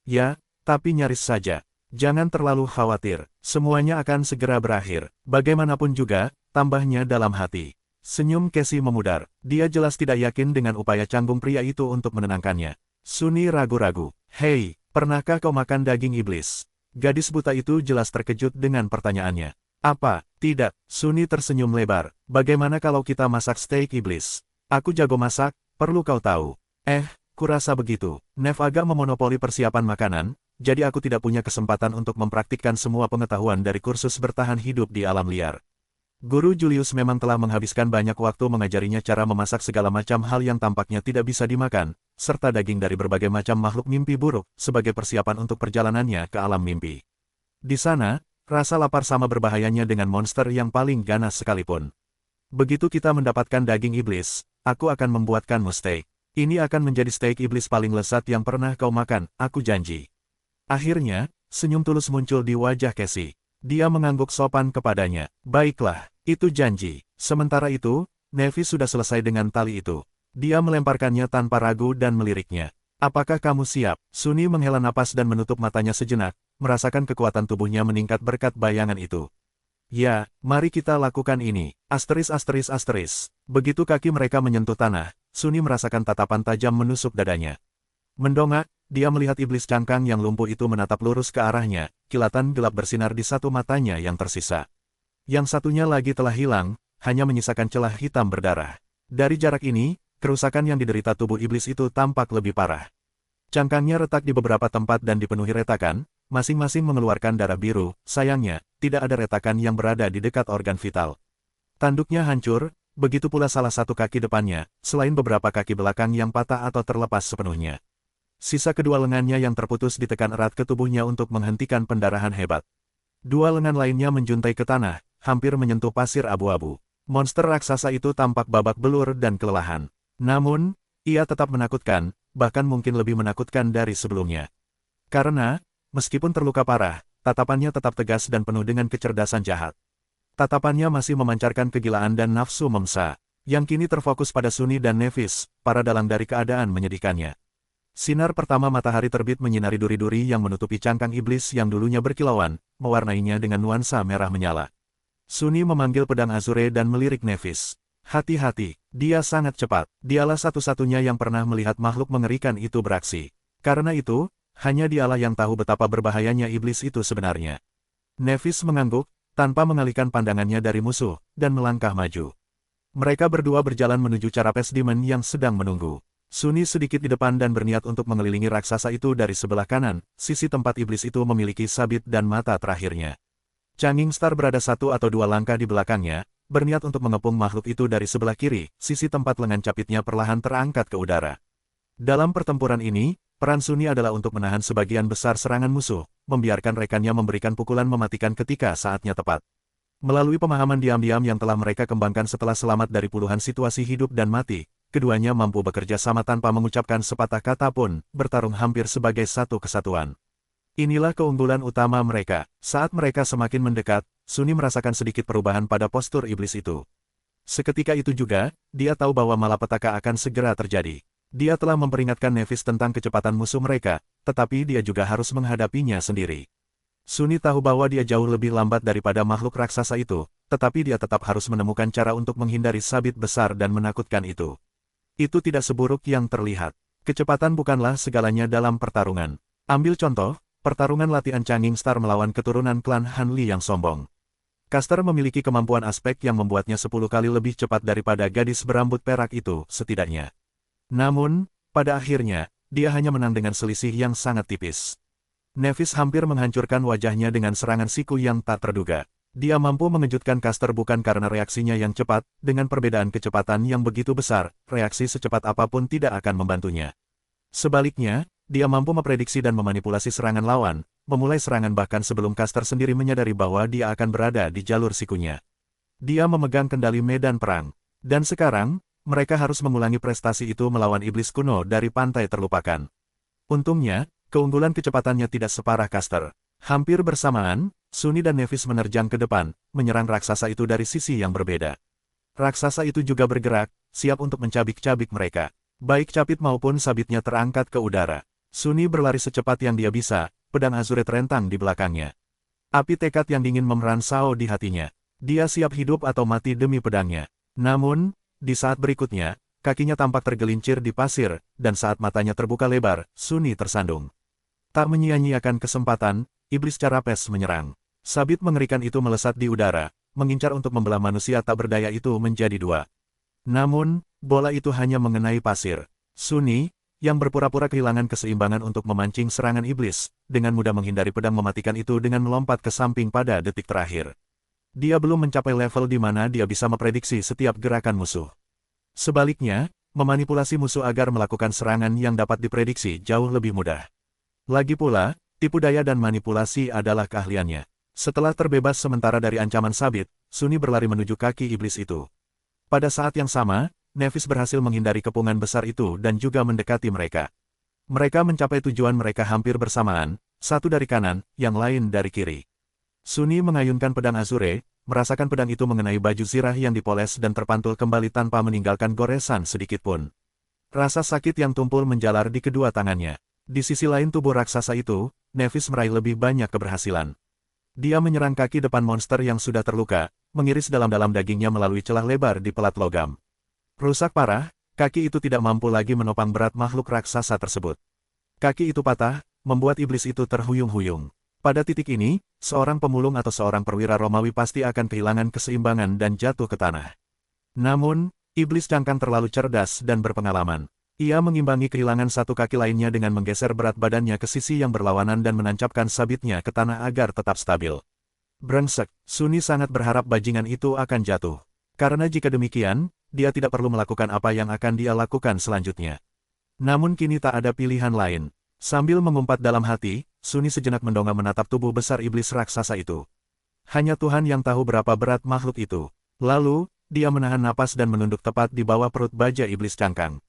Ya, tapi nyaris saja. Jangan terlalu khawatir, semuanya akan segera berakhir. Bagaimanapun juga, tambahnya dalam hati. Senyum Cassie memudar. Dia jelas tidak yakin dengan upaya canggung pria itu untuk menenangkannya. Sunni ragu-ragu. Hei, pernahkah kau makan daging iblis? Gadis buta itu jelas terkejut dengan pertanyaannya. Apa? Tidak. Sunni tersenyum lebar. Bagaimana kalau kita masak steak iblis? Aku jago masak, perlu kau tahu. Kurasa begitu. Nev agak memonopoli persiapan makanan, jadi aku tidak punya kesempatan untuk mempraktikkan semua pengetahuan dari kursus bertahan hidup di alam liar. Guru Julius memang telah menghabiskan banyak waktu mengajarinya cara memasak segala macam hal yang tampaknya tidak bisa dimakan, serta daging dari berbagai macam makhluk mimpi buruk, sebagai persiapan untuk perjalanannya ke alam mimpi. Di sana, rasa lapar sama berbahayanya dengan monster yang paling ganas sekalipun. Begitu kita mendapatkan daging iblis, aku akan membuatkanmu steak. Ini akan menjadi steak iblis paling lezat yang pernah kau makan, aku janji. Akhirnya, senyum tulus muncul di wajah Cassie. Dia mengangguk sopan kepadanya. Baiklah, itu janji. Sementara itu, Nevis sudah selesai dengan tali itu. Dia melemparkannya tanpa ragu dan meliriknya. Apakah kamu siap? Suni menghela napas dan menutup matanya sejenak, merasakan kekuatan tubuhnya meningkat berkat bayangan itu. Ya, mari kita lakukan ini. Asteris. Begitu kaki mereka menyentuh tanah, Suni merasakan tatapan tajam menusuk dadanya. Mendongak, dia melihat iblis cangkang yang lumpuh itu menatap lurus ke arahnya, kilatan gelap bersinar di satu matanya yang tersisa. Yang satunya lagi telah hilang, hanya menyisakan celah hitam berdarah. Dari jarak ini, kerusakan yang diderita tubuh iblis itu tampak lebih parah. Cangkangnya retak di beberapa tempat dan dipenuhi retakan, masing-masing mengeluarkan darah biru. Sayangnya, tidak ada retakan yang berada di dekat organ vital. Tanduknya hancur, begitu pula salah satu kaki depannya, selain beberapa kaki belakang yang patah atau terlepas sepenuhnya. Sisa kedua lengannya yang terputus ditekan erat ke tubuhnya untuk menghentikan pendarahan hebat. Dua lengan lainnya menjuntai ke tanah, hampir menyentuh pasir abu-abu. Monster raksasa itu tampak babak belur dan kelelahan. Namun, ia tetap menakutkan, bahkan mungkin lebih menakutkan dari sebelumnya. Karena, meskipun terluka parah, tatapannya tetap tegas dan penuh dengan kecerdasan jahat. Tatapannya masih memancarkan kegilaan dan nafsu memsa, yang kini terfokus pada Suni dan Nevis, para dalang dari keadaan menyedihkannya. Sinar pertama matahari terbit menyinari duri-duri yang menutupi cangkang iblis yang dulunya berkilauan, mewarnainya dengan nuansa merah menyala. Suni memanggil pedang Azure dan melirik Nevis. Hati-hati, dia sangat cepat. Dialah satu-satunya yang pernah melihat makhluk mengerikan itu beraksi. Karena itu, hanya dialah yang tahu betapa berbahayanya iblis itu sebenarnya. Nevis mengangguk, tanpa mengalihkan pandangannya dari musuh, dan melangkah maju. Mereka berdua berjalan menuju Carapes Demon yang sedang menunggu. Suni sedikit di depan dan berniat untuk mengelilingi raksasa itu dari sebelah kanan, sisi tempat iblis itu memiliki sabit dan mata terakhirnya. Changing Star berada satu atau dua langkah di belakangnya, berniat untuk mengepung makhluk itu dari sebelah kiri, sisi tempat lengan capitnya perlahan terangkat ke udara. Dalam pertempuran ini, peran Suni adalah untuk menahan sebagian besar serangan musuh, membiarkan rekannya memberikan pukulan mematikan ketika saatnya tepat. Melalui pemahaman diam-diam yang telah mereka kembangkan setelah selamat dari puluhan situasi hidup dan mati, keduanya mampu bekerja sama tanpa mengucapkan sepatah kata pun, bertarung hampir sebagai satu kesatuan. Inilah keunggulan utama mereka. Saat mereka semakin mendekat, Suni merasakan sedikit perubahan pada postur iblis itu. Seketika itu juga, dia tahu bahwa malapetaka akan segera terjadi. Dia telah memperingatkan Nevis tentang kecepatan musuh mereka, tetapi dia juga harus menghadapinya sendiri. Suni tahu bahwa dia jauh lebih lambat daripada makhluk raksasa itu, tetapi dia tetap harus menemukan cara untuk menghindari sabit besar dan menakutkan itu. Itu tidak seburuk yang terlihat. Kecepatan bukanlah segalanya dalam pertarungan. Ambil contoh, pertarungan latihan Changing Star melawan keturunan klan Han Li yang sombong. Caster memiliki kemampuan aspek yang membuatnya 10 kali lebih cepat daripada gadis berambut perak itu, setidaknya. Namun, pada akhirnya, dia hanya menang dengan selisih yang sangat tipis. Nevis hampir menghancurkan wajahnya dengan serangan siku yang tak terduga. Dia mampu mengejutkan Caster bukan karena reaksinya yang cepat, dengan perbedaan kecepatan yang begitu besar, reaksi secepat apapun tidak akan membantunya. Sebaliknya, dia mampu memprediksi dan memanipulasi serangan lawan, memulai serangan bahkan sebelum Caster sendiri menyadari bahwa dia akan berada di jalur sikunya. Dia memegang kendali medan perang. Dan sekarang, mereka harus mengulangi prestasi itu melawan iblis kuno dari pantai terlupakan. Untungnya, keunggulan kecepatannya tidak separah Caster. Hampir bersamaan, Suni dan Nevis menerjang ke depan, menyerang raksasa itu dari sisi yang berbeda. Raksasa itu juga bergerak, siap untuk mencabik-cabik mereka. Baik capit maupun sabitnya terangkat ke udara. Suni berlari secepat yang dia bisa, pedang Azure terentang di belakangnya. Api tekad yang dingin memeransau di hatinya. Dia siap hidup atau mati demi pedangnya. Namun, di saat berikutnya, kakinya tampak tergelincir di pasir, dan saat matanya terbuka lebar, Suni tersandung. Tak menyia-nyiakan kesempatan, iblis Carapes menyerang. Sabit mengerikan itu melesat di udara, mengincar untuk membelah manusia tak berdaya itu menjadi dua. Namun, bola itu hanya mengenai pasir. Suni, yang berpura-pura kehilangan keseimbangan untuk memancing serangan iblis, dengan mudah menghindari pedang mematikan itu dengan melompat ke samping pada detik terakhir. Dia belum mencapai level di mana dia bisa memprediksi setiap gerakan musuh. Sebaliknya, memanipulasi musuh agar melakukan serangan yang dapat diprediksi jauh lebih mudah. Lagi pula, tipu daya dan manipulasi adalah keahliannya. Setelah terbebas sementara dari ancaman sabit, Suni berlari menuju kaki iblis itu. Pada saat yang sama, Nevis berhasil menghindari kepungan besar itu dan juga mendekati mereka. Mereka mencapai tujuan mereka hampir bersamaan, satu dari kanan, yang lain dari kiri. Suni mengayunkan pedang Azure, merasakan pedang itu mengenai baju zirah yang dipoles dan terpantul kembali tanpa meninggalkan goresan sedikitpun. Rasa sakit yang tumpul menjalar di kedua tangannya. Di sisi lain tubuh raksasa itu, Nevis meraih lebih banyak keberhasilan. Dia menyerang kaki depan monster yang sudah terluka, mengiris dalam-dalam dagingnya melalui celah lebar di pelat logam. Rusak parah, kaki itu tidak mampu lagi menopang berat makhluk raksasa tersebut. Kaki itu patah, membuat iblis itu terhuyung-huyung. Pada titik ini, seorang pemulung atau seorang perwira Romawi pasti akan kehilangan keseimbangan dan jatuh ke tanah. Namun, iblis cangkang terlalu cerdas dan berpengalaman. Ia mengimbangi kehilangan satu kaki lainnya dengan menggeser berat badannya ke sisi yang berlawanan dan menancapkan sabitnya ke tanah agar tetap stabil. Brengsek, Suni sangat berharap bajingan itu akan jatuh. Karena jika demikian, dia tidak perlu melakukan apa yang akan dia lakukan selanjutnya. Namun kini tak ada pilihan lain. Sambil mengumpat dalam hati, Suni sejenak mendongak menatap tubuh besar iblis raksasa itu. Hanya Tuhan yang tahu berapa berat makhluk itu. Lalu, dia menahan napas dan menunduk tepat di bawah perut baja iblis cangkang.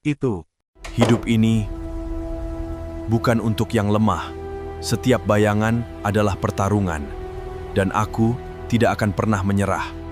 Itu. Hidup ini bukan untuk yang lemah. Setiap bayangan adalah pertarungan. Dan aku tidak akan pernah menyerah.